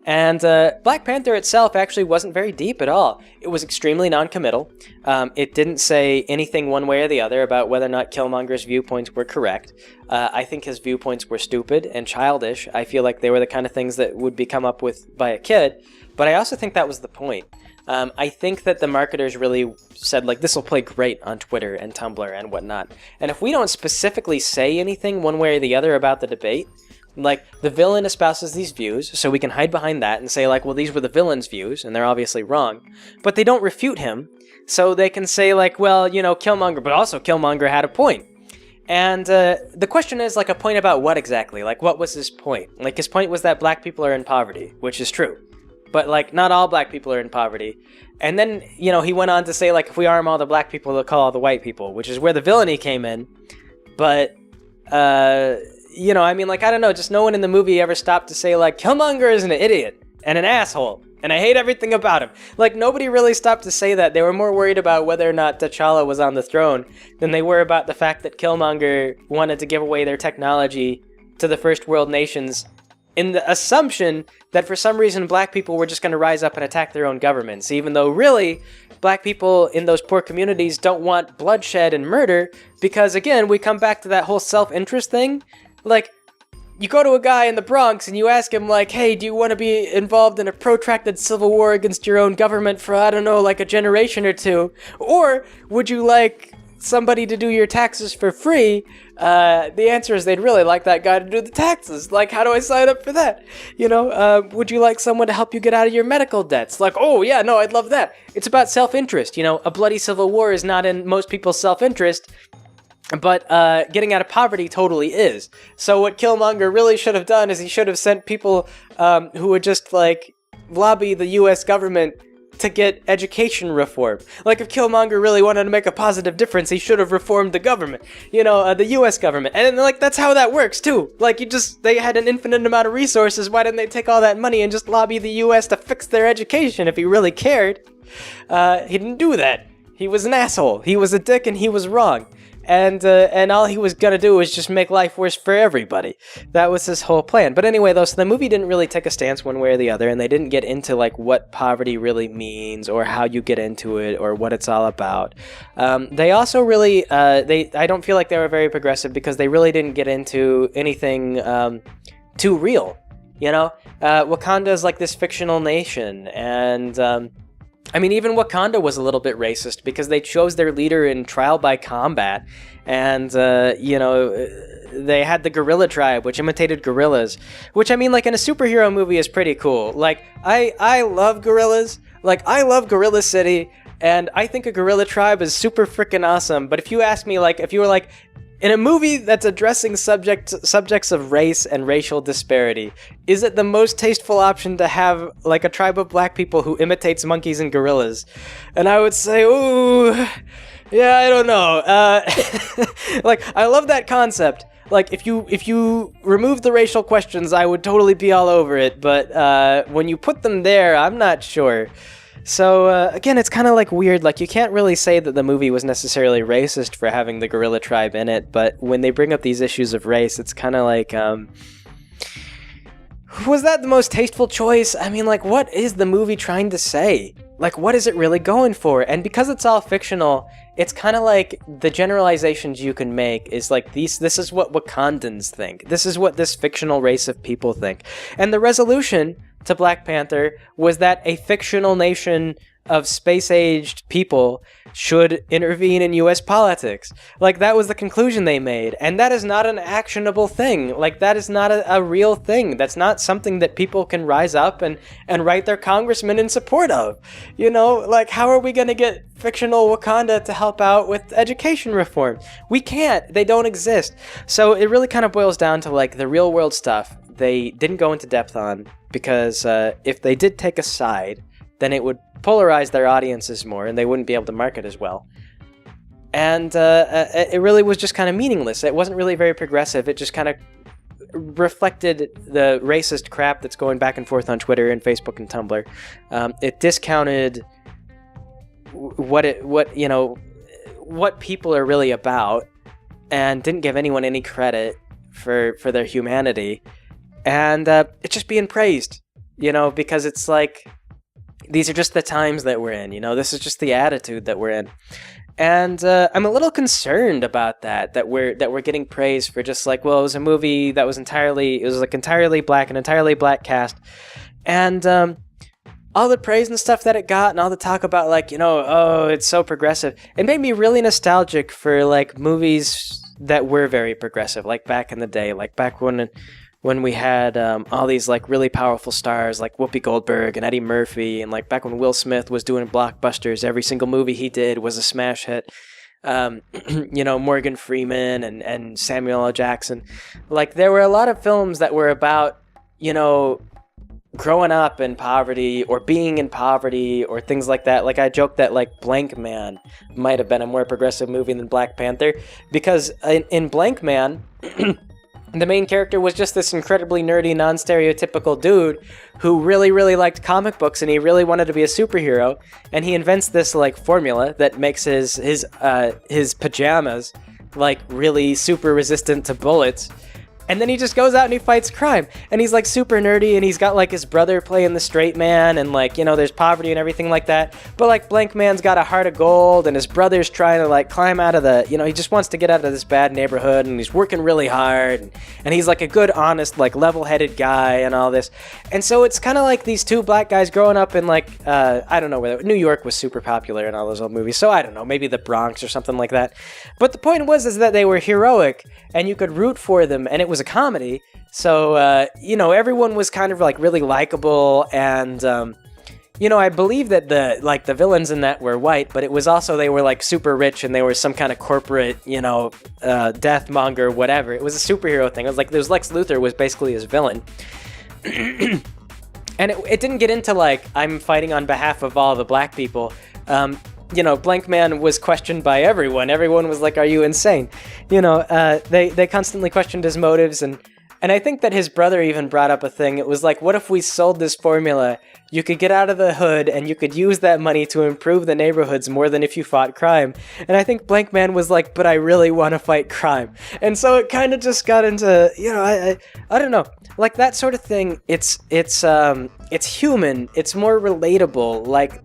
And Black Panther itself actually wasn't very deep at all. It was extremely non-committal. It didn't say anything one way or the other about whether or not Killmonger's viewpoints were correct. I think his viewpoints were stupid and childish. I feel like they were the kind of things that would be come up with by a kid. But I also think that was the point. I think that the marketers really said, like, this will play great on Twitter and Tumblr and whatnot. And if we don't specifically say anything one way or the other about the debate, like, the villain espouses these views, so we can hide behind that and say, like, well, these were the villain's views, and they're obviously wrong. But they don't refute him, so they can say, like, well, you know, Killmonger, but also Killmonger had a point. And the question is, like, a point about what exactly? Like, what was his point? Like, his point was that black people are in poverty, which is true. But, like, not all black people are in poverty. And then, you know, he went on to say, like, if we arm all the black people, they'll call all the white people, which is where the villainy came in. But, you know, I mean, like, I don't know, just no one in the movie ever stopped to say, like, Killmonger is an idiot and an asshole, and I hate everything about him. Like, nobody really stopped to say that. They were more worried about whether or not T'Challa was on the throne than they were about the fact that Killmonger wanted to give away their technology to the first world nations in the assumption that for some reason black people were just going to rise up and attack their own governments, even though really black people in those poor communities don't want bloodshed and murder, because again, we come back to that whole self-interest thing. Like, you go to a guy in the Bronx and you ask him, like, hey, do you want to be involved in a protracted civil war against your own government for, I don't know, like a generation or two? Or would you like somebody to do your taxes for free? The answer is they'd really like that guy to do the taxes. Like, how do I sign up for that? You know, would you like someone to help you get out of your medical debts? Like, oh yeah, no, I'd love that. It's about self-interest. You know, a bloody civil war is not in most people's self-interest, but getting out of poverty totally is. So what Killmonger really should have done is he should have sent people who would just, like, lobby the U.S. government to get education reform. Like, if Killmonger really wanted to make a positive difference, he should have reformed the government. You know, the U.S. government. And, like, that's how that works, too. Like, they had an infinite amount of resources. Why didn't they take all that money and just lobby the U.S. to fix their education if he really cared? He didn't do that. He was an asshole. He was a dick and he was wrong. And all he was gonna do was just make life worse for everybody. That was his whole plan. But anyway, though, so the movie didn't really take a stance one way or the other, and they didn't get into, like, what poverty really means, or how you get into it, or what it's all about. They also really, I don't feel like they were very progressive, because they really didn't get into anything too real, you know? Wakanda is like this fictional nation, and I mean, even Wakanda was a little bit racist because they chose their leader in trial by combat, and, you know, they had the gorilla tribe, which imitated gorillas, which, I mean, like, in a superhero movie is pretty cool. Like, I love gorillas. Like, I love Gorilla City, and I think a gorilla tribe is super freaking awesome, but if you ask me, like, if you were like, in a movie that's addressing subjects of race and racial disparity, is it the most tasteful option to have, like, a tribe of black people who imitates monkeys and gorillas? And I would say, ooh, yeah, I don't know. Like, I love that concept. Like, if you remove the racial questions, I would totally be all over it, but when you put them there, I'm not sure. So, again, it's kind of, like, weird. Like, you can't really say that the movie was necessarily racist for having the gorilla tribe in it, but when they bring up these issues of race, it's kind of like, was that the most tasteful choice? I mean, like, what is the movie trying to say? Like, what is it really going for? And because it's all fictional, it's kind of like the generalizations you can make is like, this is what Wakandans think. This is what this fictional race of people think. And the resolution to Black Panther was that a fictional nation of space-aged people should intervene in U.S. politics. Like, that was the conclusion they made. And that is not an actionable thing. Like, that is not a real thing. That's not something that people can rise up and write their congressman in support of. You know, like, how are we going to get fictional Wakanda to help out with education reform? We can't. They don't exist. So it really kind of boils down to, like, the real-world stuff they didn't go into depth on, because if they did take a side, then it would polarize their audiences more, and they wouldn't be able to market as well. And it really was just kind of meaningless. It wasn't really very progressive. It just kind of reflected the racist crap that's going back and forth on Twitter and Facebook and Tumblr. It discounted what people are really about, and didn't give anyone any credit for their humanity. And it's just being praised, because it's like, these are just the times that we're in, this is just the attitude that we're in. And I'm a little concerned about that we're getting praised for just like, well, it was a movie that was entirely black, an entirely black cast. And all the praise and stuff that it got, and all the talk about like, oh, it's so progressive. It made me really nostalgic for like movies that were very progressive, like back in the day, like back when we had all these like really powerful stars like Whoopi Goldberg and Eddie Murphy, and like back when Will Smith was doing blockbusters, every single movie he did was a smash hit. Morgan Freeman and Samuel L. Jackson. Like there were a lot of films that were about, growing up in poverty or being in poverty or things like that. Like I joked that like Blank Man might have been a more progressive movie than Black Panther, because in Blank Man, the main character was just this incredibly nerdy, non-stereotypical dude who really, really liked comic books, and he really wanted to be a superhero. And he invents this like formula that makes his pajamas like really super resistant to bullets. And then he just goes out and he fights crime. And he's like super nerdy, and he's got like his brother playing the straight man, and like, there's poverty and everything like that. But like Blank Man's got a heart of gold, and his brother's trying to like climb out of the, he just wants to get out of this bad neighborhood, and he's working really hard. And he's like a good, honest, like level-headed guy and all this. And so it's kind of like these two black guys growing up in like, I don't know where, New York was super popular in all those old movies. So I don't know, maybe the Bronx or something like that. But the point is that they were heroic, and you could root for them, and it was a comedy, so everyone was kind of like really likable, and I believe that the villains in that were white, but it was also they were like super rich, and they were some kind of corporate death monger, whatever. It was a superhero thing. It was like Lex Luthor was basically his villain. And it didn't get into like, I'm fighting on behalf of all the black people. Blank Man was questioned by everyone. Everyone was like, are you insane? They constantly questioned his motives, and I think that his brother even brought up a thing. It was like, what if we sold this formula? You could get out of the hood, and you could use that money to improve the neighborhoods more than if you fought crime. And I think Blank Man was like, but I really want to fight crime. And so it kind of just got into, I don't know, like that sort of thing. It's human. It's more relatable. Like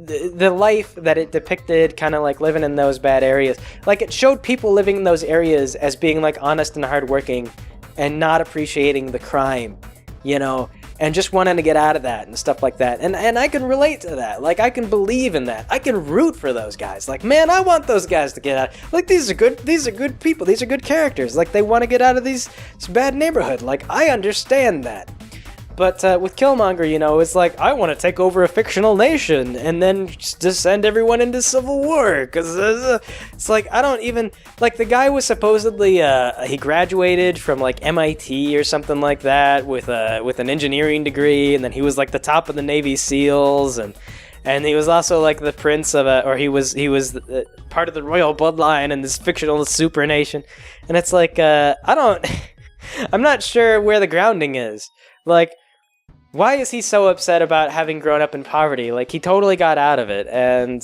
the life that it depicted, kind of like living in those bad areas. Like it showed people living in those areas as being like honest and hardworking, and not appreciating the crime, and just wanting to get out of that and stuff like that. And I can relate to that. Like I can believe in that. I can root for those guys. Like, man, I want those guys to get out. Like these are good people. These are good characters. Like they want to get out of this bad neighborhood. Like I understand that. But with Killmonger, it's like, I want to take over a fictional nation and then just send everyone into civil war. Because it's like, I don't even... Like, the guy was supposedly... he graduated from, like, MIT or something like that with an engineering degree. And then he was, like, the top of the Navy SEALs. And he was also, like, the prince of he was part of the royal bloodline in this fictional super nation. And it's like, I'm not sure where the grounding is. Like... Why is he so upset about having grown up in poverty? Like, he totally got out of it, and,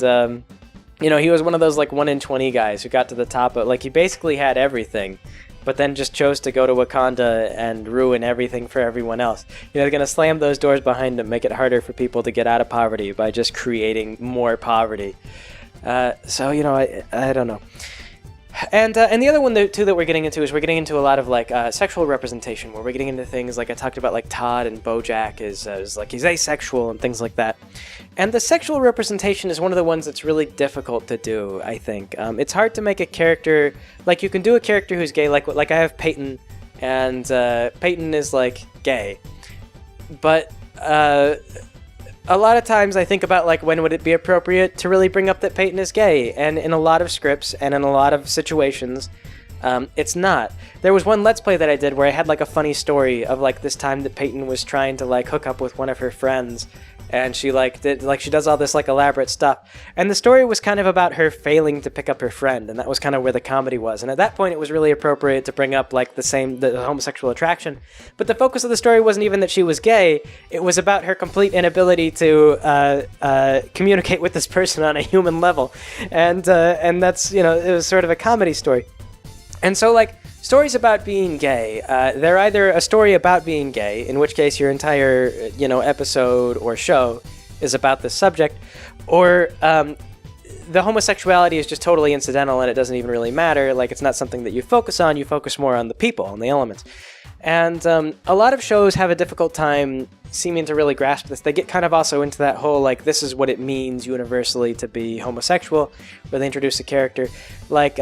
he was one of those, like, 1 in 20 guys who got to the top, but, like, he basically had everything, but then just chose to go to Wakanda and ruin everything for everyone else. They're gonna slam those doors behind him, make it harder for people to get out of poverty by just creating more poverty. I don't know. And the other one, too, that we're getting into is we're getting into a lot of, like, sexual representation, where we're getting into things like I talked about, like, Todd and BoJack is like, he's asexual and things like that. And the sexual representation is one of the ones that's really difficult to do, I think. It's hard to make a character, like, you can do a character who's gay, like I have Peyton, and Peyton is, like, gay. But, a lot of times I think about, like, when would it be appropriate to really bring up that Peyton is gay? And in a lot of scripts and in a lot of situations, it's not. There was one Let's Play that I did where I had, like, a funny story of, like, this time that Peyton was trying to, like, hook up with one of her friends. and she she does all this like elaborate stuff, and the story was kind of about her failing to pick up her friend, and that was kind of where the comedy was. And at that point it was really appropriate to bring up like the homosexual attraction, but the focus of the story wasn't even that she was gay. It was about her complete inability to communicate with this person on a human level, and that's, you know, it was sort of a comedy story. And so like stories about being gay, they're either a story about being gay, in which case your entire, you know, episode or show is about this subject, or the homosexuality is just totally incidental and it doesn't even really matter. Like, it's not something that you focus on. You focus more on the people, on the elements. And a lot of shows have a difficult time seeming to really grasp this. They get kind of also into that whole, like, this is what it means universally to be homosexual, where they introduce a character. Like,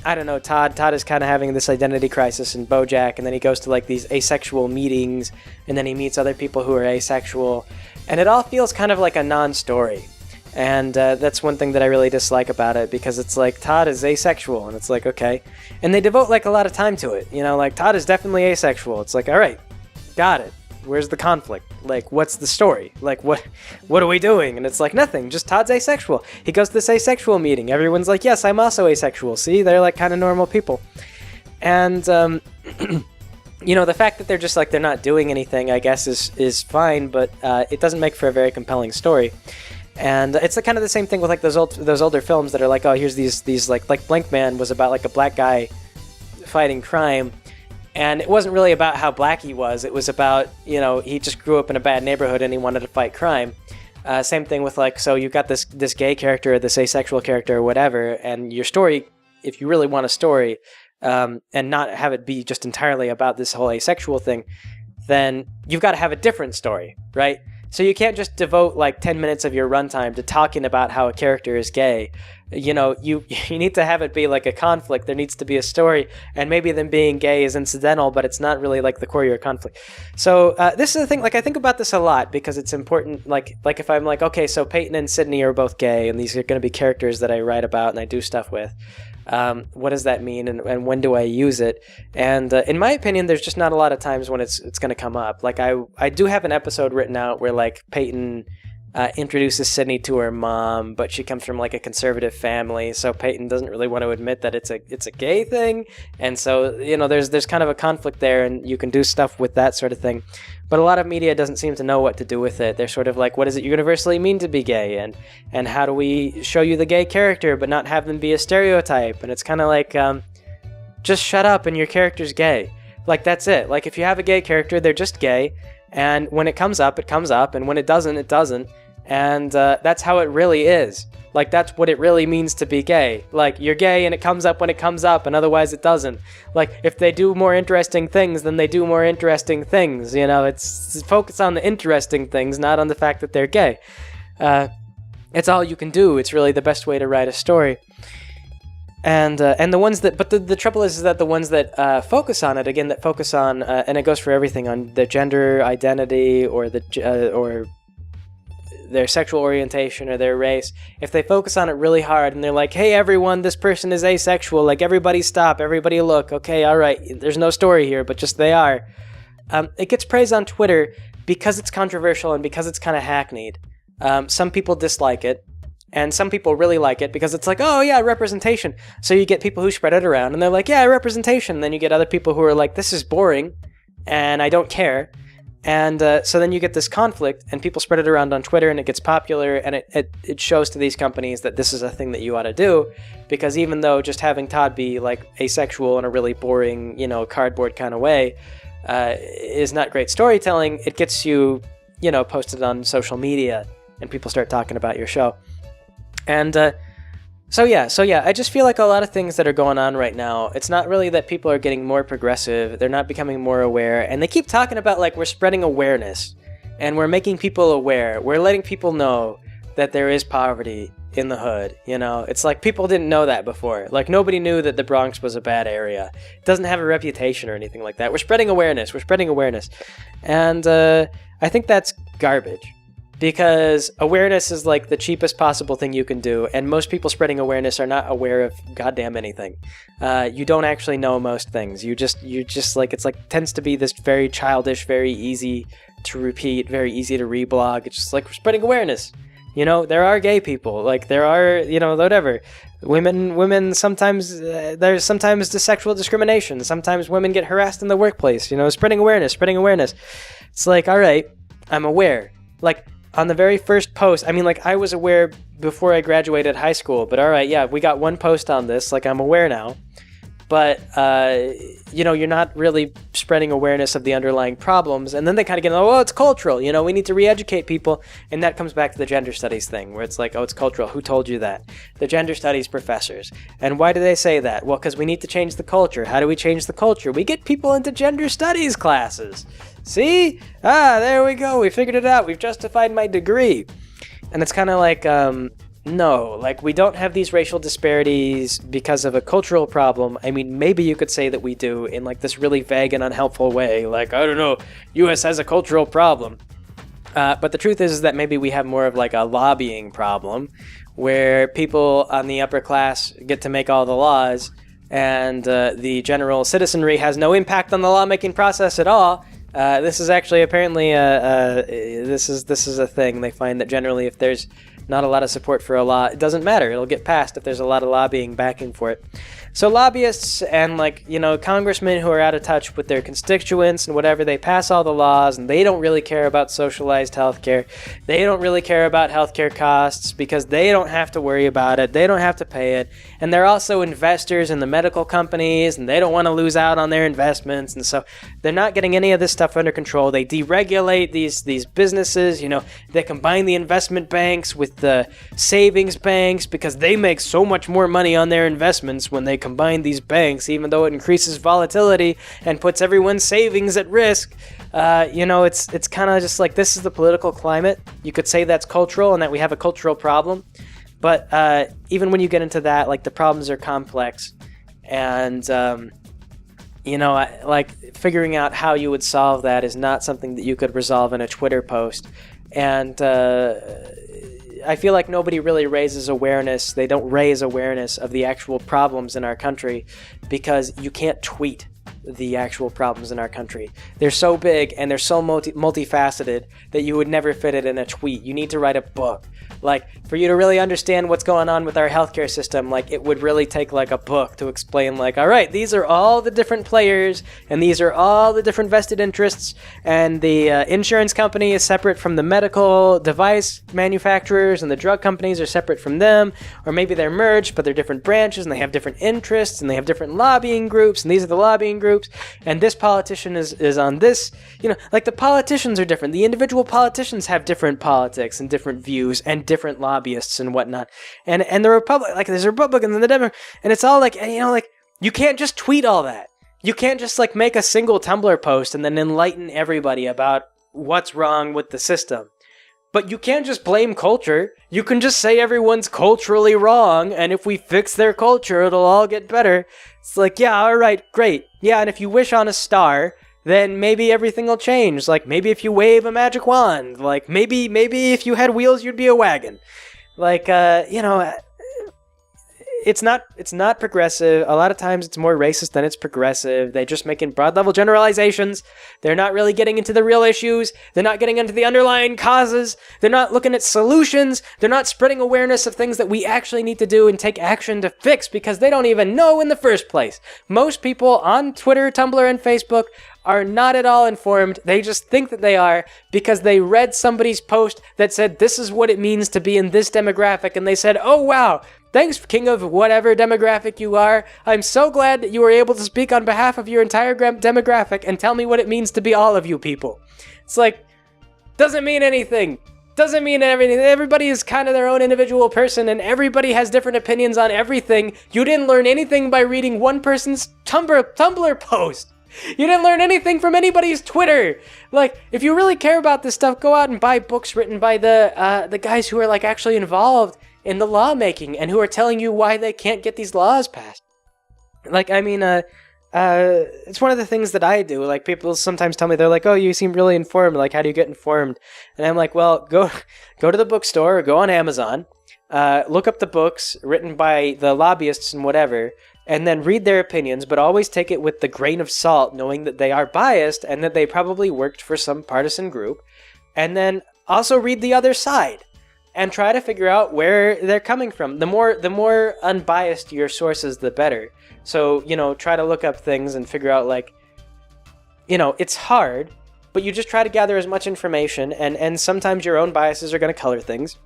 I don't know, Todd is kind of having this identity crisis in BoJack, and then he goes to like these asexual meetings, and then he meets other people who are asexual, and it all feels kind of like a non-story. And that's one thing that I really dislike about it, because it's like, Todd is asexual, and it's like, okay. And they devote like a lot of time to it, you know, like, Todd is definitely asexual. It's like, all right, got it. Where's the conflict? Like, what's the story? Like, what are we doing? And it's like, nothing, just Todd's asexual. He goes to this asexual meeting. Everyone's like, yes, I'm also asexual. See, they're like kind of normal people. And, you know, the fact that they're just like, they're not doing anything, I guess, is fine, but it doesn't make for a very compelling story. And it's the kind of the same thing with like those older films that are like, oh, here's these like Blank Man was about like a black guy fighting crime. And it wasn't really about how black he was. It was about, you know, he just grew up in a bad neighborhood and he wanted to fight crime. Same thing with like, so you've got this gay character, this asexual character or whatever, and your story, if you really want a story, and not have it be just entirely about this whole asexual thing, then you've got to have a different story, right? So you can't just devote like 10 minutes of your runtime to talking about how a character is gay. You know, you need to have it be like a conflict. There needs to be a story, and maybe them being gay is incidental, but it's not really like the core of your conflict. So this is the thing, like, I think about this a lot because it's important. Like if I'm like, okay, so Peyton and Sydney are both gay, and these are going to be characters that I write about and I do stuff with. What does that mean, and when do I use it? And in my opinion, there's just not a lot of times when it's going to come up. Like I do have an episode written out where like Peyton introduces Sydney to her mom, but she comes from like a conservative family, so Peyton doesn't really want to admit that it's a gay thing, and so, you know, there's kind of a conflict there, and you can do stuff with that sort of thing. But a lot of media doesn't seem to know what to do with it. They're sort of like, what does it universally mean to be gay, and how do we show you the gay character but not have them be a stereotype? And it's kind of like, just shut up and your character's gay. Like, that's it. Like, if you have a gay character, they're just gay, and when it comes up, and when it doesn't, it doesn't. And that's how it really is. Like, that's what it really means to be gay. Like, you're gay and it comes up when it comes up, and otherwise it doesn't. Like, if they do more interesting things, then they do more interesting things. You know, it's focus on the interesting things, not on the fact that they're gay. It's all you can do. It's really the best way to write a story. And the ones that, but the trouble is that the ones that focus on it, again, that focus on, and it goes for everything, on their gender identity or their sexual orientation or their race, if they focus on it really hard and they're like, hey everyone, this person is asexual, like, everybody stop, everybody look, okay, all right, there's no story here, but just they are. It gets praise on Twitter because it's controversial and because it's kind of hackneyed. Some people dislike it, and some people really like it because it's like, oh yeah, representation. So you get people who spread it around and they're like, yeah, representation. Then you get other people who are like, this is boring and I don't care. And so then you get this conflict, and people spread it around on Twitter, and it gets popular, and it shows to these companies that this is a thing that you ought to do, because even though just having Todd be like asexual in a really boring, you know, cardboard kind of way is not great storytelling, it gets you, you know, posted on social media, and people start talking about your show. And So yeah, I just feel like a lot of things that are going on right now, it's not really that people are getting more progressive, they're not becoming more aware, and they keep talking about like we're spreading awareness, and we're making people aware, we're letting people know that there is poverty in the hood, you know? It's like people didn't know that before. Like, nobody knew that the Bronx was a bad area. It doesn't have a reputation or anything like that. We're spreading awareness, and I think that's garbage. Because awareness is like the cheapest possible thing you can do, and most people spreading awareness are not aware of goddamn anything. You don't actually know most things. You just like, it's like tends to be this very childish, very easy to repeat, very easy to reblog. It's just like we're spreading awareness. There are gay people, like there are, whatever. Women sometimes, there's sometimes the sexual discrimination. Sometimes women get harassed in the workplace, spreading awareness. It's like, all right, I'm aware. Like on the very first post, I was aware before I graduated high school, but all right, yeah, we got one post on this, like I'm aware now. But, you're not really spreading awareness of the underlying problems. And then they kind of get, it's cultural. We need to re-educate people. And that comes back to the gender studies thing where it's like, it's cultural. Who told you that? The gender studies professors. And why do they say that? Well, because we need to change the culture. How do we change the culture? We get people into gender studies classes. See? There we go. We figured it out. We've justified my degree. And it's kind of like, no, like we don't have these racial disparities because of a cultural problem. Maybe you could say that we do in like this really vague and unhelpful way. Like, I don't know, US has a cultural problem. But the truth is that maybe we have more of like a lobbying problem where people on the upper class get to make all the laws and the general citizenry has no impact on the lawmaking process at all. This is actually apparently this is a thing. They find that generally if there's not a lot of support for a law, it doesn't matter. It'll get passed if there's a lot of lobbying backing for it. So lobbyists and congressmen who are out of touch with their constituents and whatever, they pass all the laws and they don't really care about socialized healthcare. They don't really care about healthcare costs because they don't have to worry about it. They don't have to pay it. And they're also investors in the medical companies and they don't want to lose out on their investments. And so they're not getting any of this stuff under control. They deregulate these businesses. They combine the investment banks with the savings banks because they make so much more money on their investments when they combine these banks, even though it increases volatility and puts everyone's savings at risk. It's kind of just like this is the political climate. You could say that's cultural and that we have a cultural problem. But even when you get into that, like the problems are complex. And, figuring out how you would solve that is not something that you could resolve in a Twitter post. And I feel like nobody really raises awareness. They don't raise awareness of the actual problems in our country because you can't tweet the actual problems in our country. They're so big and they're so multifaceted that you would never fit it in a tweet. You need to write a book. Like, for you to really understand what's going on with our healthcare system, like, it would really take, like, a book to explain, like, all right, these are all the different players, and these are all the different vested interests, and the insurance company is separate from the medical device manufacturers, and the drug companies are separate from them, or maybe they're merged, but they're different branches, and they have different interests, and they have different lobbying groups, and these are the lobbying groups, and this politician is on this, like, the politicians are different. The individual politicians have different politics and different views, and different lobbyists and whatnot, and the there's Republicans and the Democrats, and it's all like, you can't just tweet all that. You can't just like make a single Tumblr post and then enlighten everybody about what's wrong with the system. But you can't just blame culture. You can just say everyone's culturally wrong, and if we fix their culture, it'll all get better. It's like, yeah, all right, great, yeah, and if you wish on a star, then maybe everything will change. Like, maybe if you wave a magic wand. Like, maybe if you had wheels, you'd be a wagon. Like, it's not progressive. A lot of times it's more racist than it's progressive. They're just making broad-level generalizations. They're not really getting into the real issues. They're not getting into the underlying causes. They're not looking at solutions. They're not spreading awareness of things that we actually need to do and take action to fix because they don't even know in the first place. Most people on Twitter, Tumblr, and Facebook are not at all informed. They just think that they are because they read somebody's post that said, this is what it means to be in this demographic. And they said, oh, wow, thanks, king of whatever demographic you are. I'm so glad that you were able to speak on behalf of your entire demographic and tell me what it means to be all of you people. It's like, doesn't mean anything. Doesn't mean everything. Everybody is kind of their own individual person and everybody has different opinions on everything. You didn't learn anything by reading one person's Tumblr post. You didn't learn anything from anybody's Twitter. Like, if you really care about this stuff, go out and buy books written by the guys who are like actually involved in the lawmaking and who are telling you why they can't get these laws passed. Like, I mean, it's one of the things that I do. Like, people sometimes tell me, they're like, oh, you seem really informed. Like, how do you get informed? And I'm like, well, go to the bookstore or go on Amazon, look up the books written by the lobbyists and whatever and then read their opinions, but always take it with the grain of salt, knowing that they are biased and that they probably worked for some partisan group. And then also read the other side and try to figure out where they're coming from. The more unbiased your sources, the better. So, try to look up things and figure out, like, it's hard, but you just try to gather as much information, and sometimes your own biases are going to color things.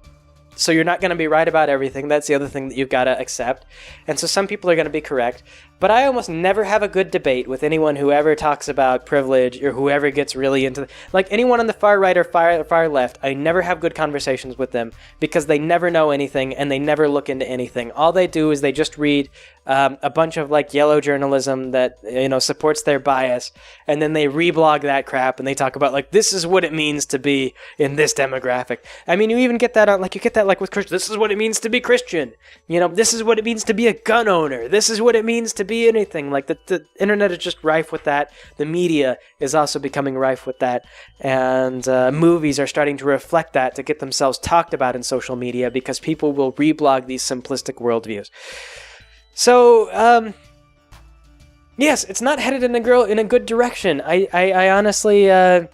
So you're not going to be right about everything. That's the other thing that you've got to accept. And so some people are going to be correct. But I almost never have a good debate with anyone who ever talks about privilege or whoever gets really into... Like anyone on the far right or far left, I never have good conversations with them because they never know anything and they never look into anything. All they do is they just read a bunch of like yellow journalism that, supports their bias. And then they reblog that crap and they talk about like, this is what it means to be in this demographic. I mean, you even get that on, like, you get that like with Christian. This is what it means to be Christian. This is what it means to be a gun owner. This is what it means to be anything. Like the internet is just rife with that. The media is also becoming rife with that. And movies are starting to reflect that to get themselves talked about in social media because people will reblog these simplistic worldviews. So, yes, it's not headed in a good direction. I honestly, I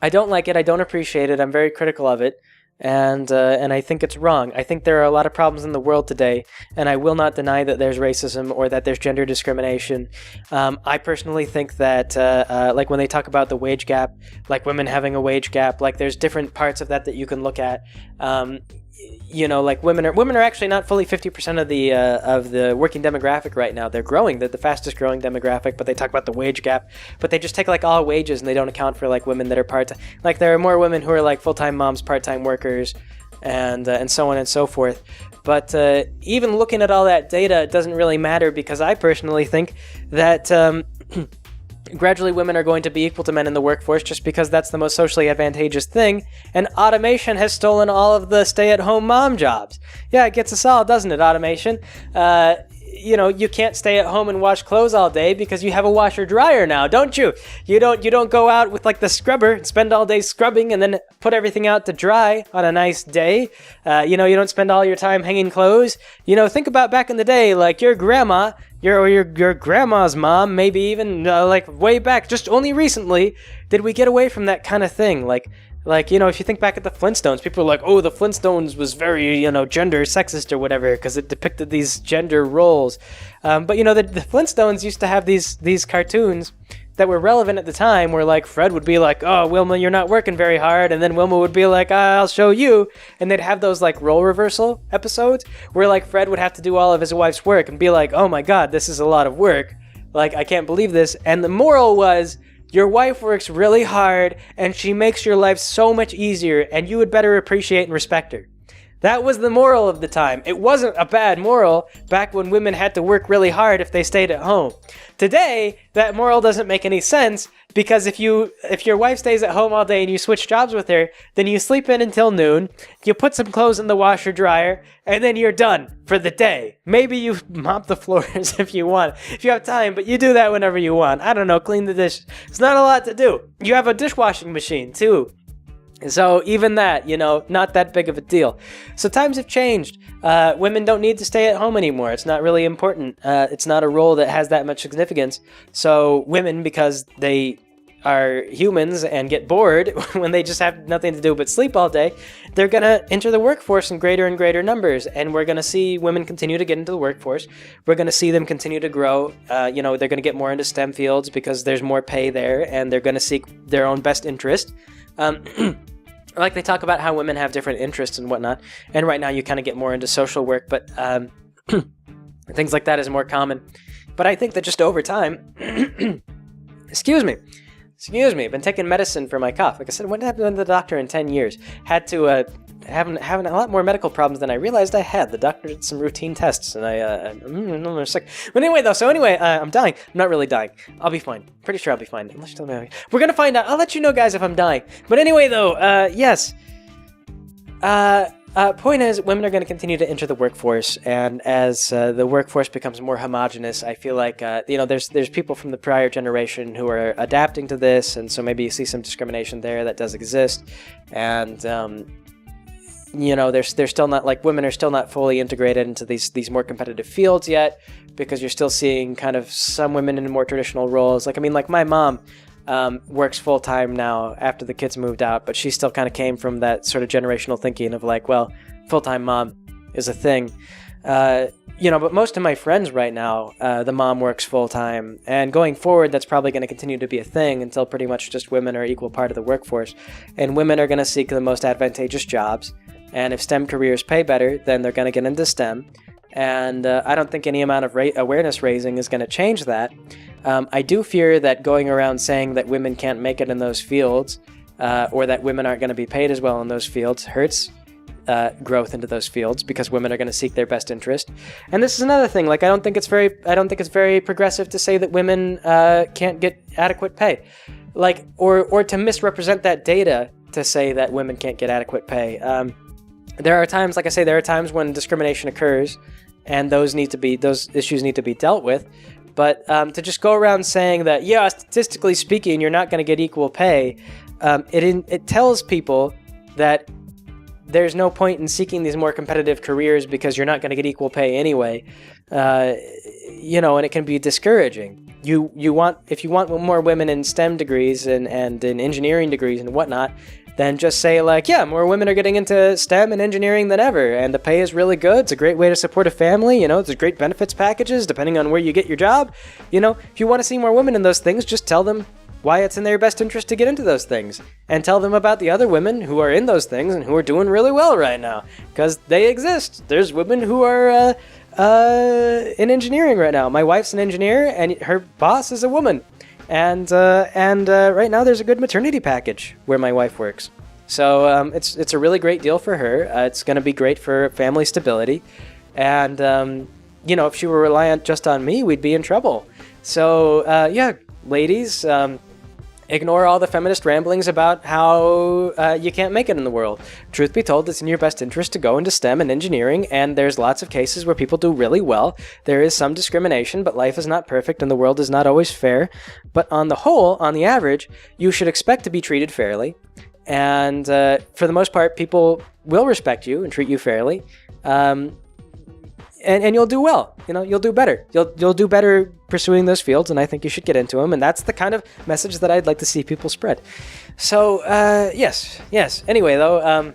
don't like it. I don't appreciate it. I'm very critical of it. And I think it's wrong. I think there are a lot of problems in the world today, and I will not deny that there's racism or that there's gender discrimination. I personally think that, like when they talk about the wage gap, like women having a wage gap, like there's different parts of that you can look at. Like women are actually not fully 50% of the working demographic right now. They're growing. They're the fastest growing demographic, but they talk about the wage gap. But they just take like all wages and they don't account for like women that are part-time. Like there are more women who are like full-time moms, part-time workers, and so on and so forth. But even looking at all that data, it doesn't really matter because I personally think that gradually women are going to be equal to men in the workforce just because that's the most socially advantageous thing, and automation has stolen all of the stay-at-home mom jobs. Yeah, it gets us all, doesn't it, automation? You can't stay at home and wash clothes all day because you have a washer dryer now, don't you? You don't go out with like the scrubber and spend all day scrubbing and then put everything out to dry on a nice day. You don't spend all your time hanging clothes. Think about back in the day, like your grandma, your grandma's mom, maybe even like way back, just only recently did we get away from that kind of thing. Like, if you think back at the Flintstones, people are like, oh, the Flintstones was very, gender sexist or whatever because it depicted these gender roles. But, the Flintstones used to have these cartoons that were relevant at the time where, like, Fred would be like, oh, Wilma, you're not working very hard. And then Wilma would be like, I'll show you. And they'd have those, like, role reversal episodes where, like, Fred would have to do all of his wife's work and be like, oh, my God, this is a lot of work. Like, I can't believe this. And the moral was, your wife works really hard, and she makes your life so much easier, and you would better appreciate and respect her. That was the moral of the time. It wasn't a bad moral back when women had to work really hard if they stayed at home. Today, that moral doesn't make any sense because if your wife stays at home all day and you switch jobs with her, then you sleep in until noon, you put some clothes in the washer dryer, and then you're done for the day. Maybe you mop the floors if you want, if you have time, but you do that whenever you want. I don't know, clean the dish. It's not a lot to do. You have a dishwashing machine too. So even that, not that big of a deal. So times have changed. Women don't need to stay at home anymore. It's not really important. It's not a role that has that much significance. So women, because they are humans and get bored when they just have nothing to do but sleep all day, they're going to enter the workforce in greater and greater numbers. And we're going to see women continue to get into the workforce. We're going to see them continue to grow. They're going to get more into STEM fields because there's more pay there and they're going to seek their own best interest. Like they talk about how women have different interests and whatnot, and right now you kind of get more into social work, but things like that is more common. But I think that just over time, excuse me, been taking medicine for my cough. Like I said, went to the doctor in 10 years. Had to having a lot more medical problems than I realized I had. The doctor did some routine tests, and I'm sick. But anyway, I'm dying. I'm not really dying. I'll be fine. Pretty sure I'll be fine. Unless you tell me we're gonna find out. I'll let you know, guys, if I'm dying. But anyway, though, yes. Point is, women are going to continue to enter the workforce, and as the workforce becomes more homogenous, I feel like there's people from the prior generation who are adapting to this, and so maybe you see some discrimination there that does exist, and they're still not, like, women are still not fully integrated into these more competitive fields yet, because you're still seeing kind of some women in more traditional roles. Like, I mean, like, my mom works full-time now after the kids moved out, but she still kind of came from that sort of generational thinking of like, well, full-time mom is a thing. But most of my friends right now, the mom works full-time, and going forward, that's probably going to continue to be a thing until pretty much just women are equal part of the workforce, and women are going to seek the most advantageous jobs, and if STEM careers pay better, then they're going to get into STEM, and I don't think any amount of awareness raising is going to change that. I do fear that going around saying that women can't make it in those fields, or that women aren't going to be paid as well in those fields, hurts growth into those fields, because women are going to seek their best interest. And this is another thing. Like, I don't think it's very progressive to say that women can't get adequate pay, like, or to misrepresent that data to say that women can't get adequate pay. There are times, like I say, when discrimination occurs, and those issues need to be dealt with. But to just go around saying that, yeah, statistically speaking, you're not going to get equal pay, it tells people that there's no point in seeking these more competitive careers because you're not going to get equal pay anyway. And it can be discouraging. If you want more women in STEM degrees and in engineering degrees and whatnot, then just say, like, yeah, more women are getting into STEM and engineering than ever, and the pay is really good. It's a great way to support a family. There's great benefits packages depending on where you get your job. If you want to see more women in those things, just tell them why it's in their best interest to get into those things, and tell them about the other women who are in those things and who are doing really well right now, because they exist. There's women who are in engineering right now. My wife's an engineer, and her boss is a woman, and right now there's a good maternity package where my wife works. So it's a really great deal for her. It's going to be great for family stability, and if she were reliant just on me, we'd be in trouble. So yeah, ladies, ignore all the feminist ramblings about how you can't make it in the world. Truth be told, it's in your best interest to go into STEM and engineering, and there's lots of cases where people do really well. There is some discrimination, but life is not perfect and the world is not always fair. But on the whole, on the average, you should expect to be treated fairly. And for the most part, people will respect you and treat you fairly. And you'll do well. You'll do better. You'll do better pursuing those fields, and I think you should get into them. And that's the kind of message that I'd like to see people spread. So yes. Anyway, though,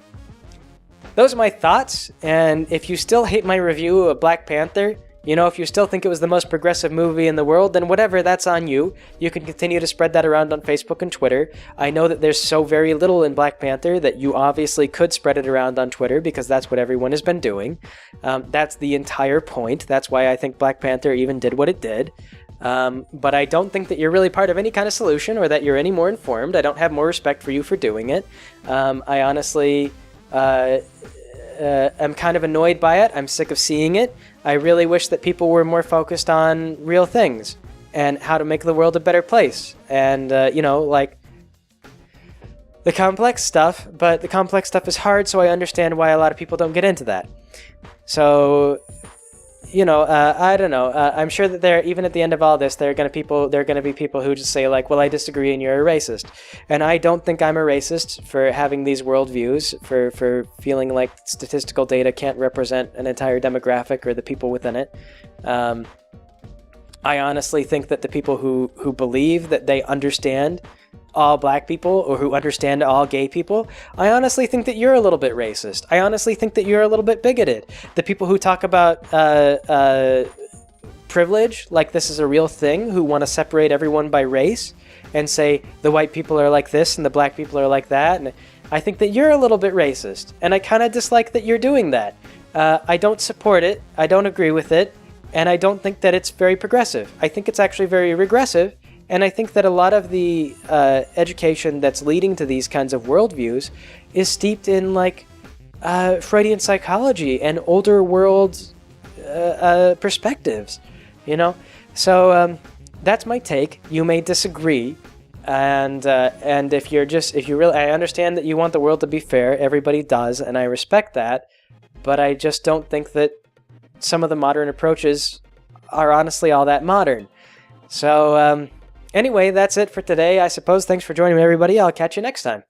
those are my thoughts. And if you still hate my review of Black Panther, if you still think it was the most progressive movie in the world, then whatever, that's on you. You can continue to spread that around on Facebook and Twitter. I know that there's so very little in Black Panther that you obviously could spread it around on Twitter, because that's what everyone has been doing. That's the entire point. That's why I think Black Panther even did what it did. But I don't think that you're really part of any kind of solution, or that you're any more informed. I don't have more respect for you for doing it. I honestly am kind of annoyed by it. I'm sick of seeing it. I really wish that people were more focused on real things and how to make the world a better place. And, like the complex stuff, but the complex stuff is hard, so I understand why a lot of people don't get into that. So, I don't know. I'm sure that even at the end of all this, there are going to be people who just say, like, well, I disagree and you're a racist. And I don't think I'm a racist for having these worldviews, for feeling like statistical data can't represent an entire demographic or the people within it. I honestly think that the people who believe that they understand all black people, or who understand all gay people, I honestly think that you're a little bit racist. I honestly think that you're a little bit bigoted. The people who talk about privilege like this is a real thing, who want to separate everyone by race and say the white people are like this and the black people are like that, and I think that you're a little bit racist, and I kind of dislike that you're doing that. I don't support it, I don't agree with it, and I don't think that it's very progressive. I think it's actually very regressive. And I think that a lot of the education that's leading to these kinds of worldviews is steeped in, like, Freudian psychology and older world perspectives, So that's my take. You may disagree, and if you really, I understand that you want the world to be fair. Everybody does, and I respect that. But I just don't think that some of the modern approaches are honestly all that modern. So. Anyway, that's it for today, I suppose. Thanks for joining me, everybody. I'll catch you next time.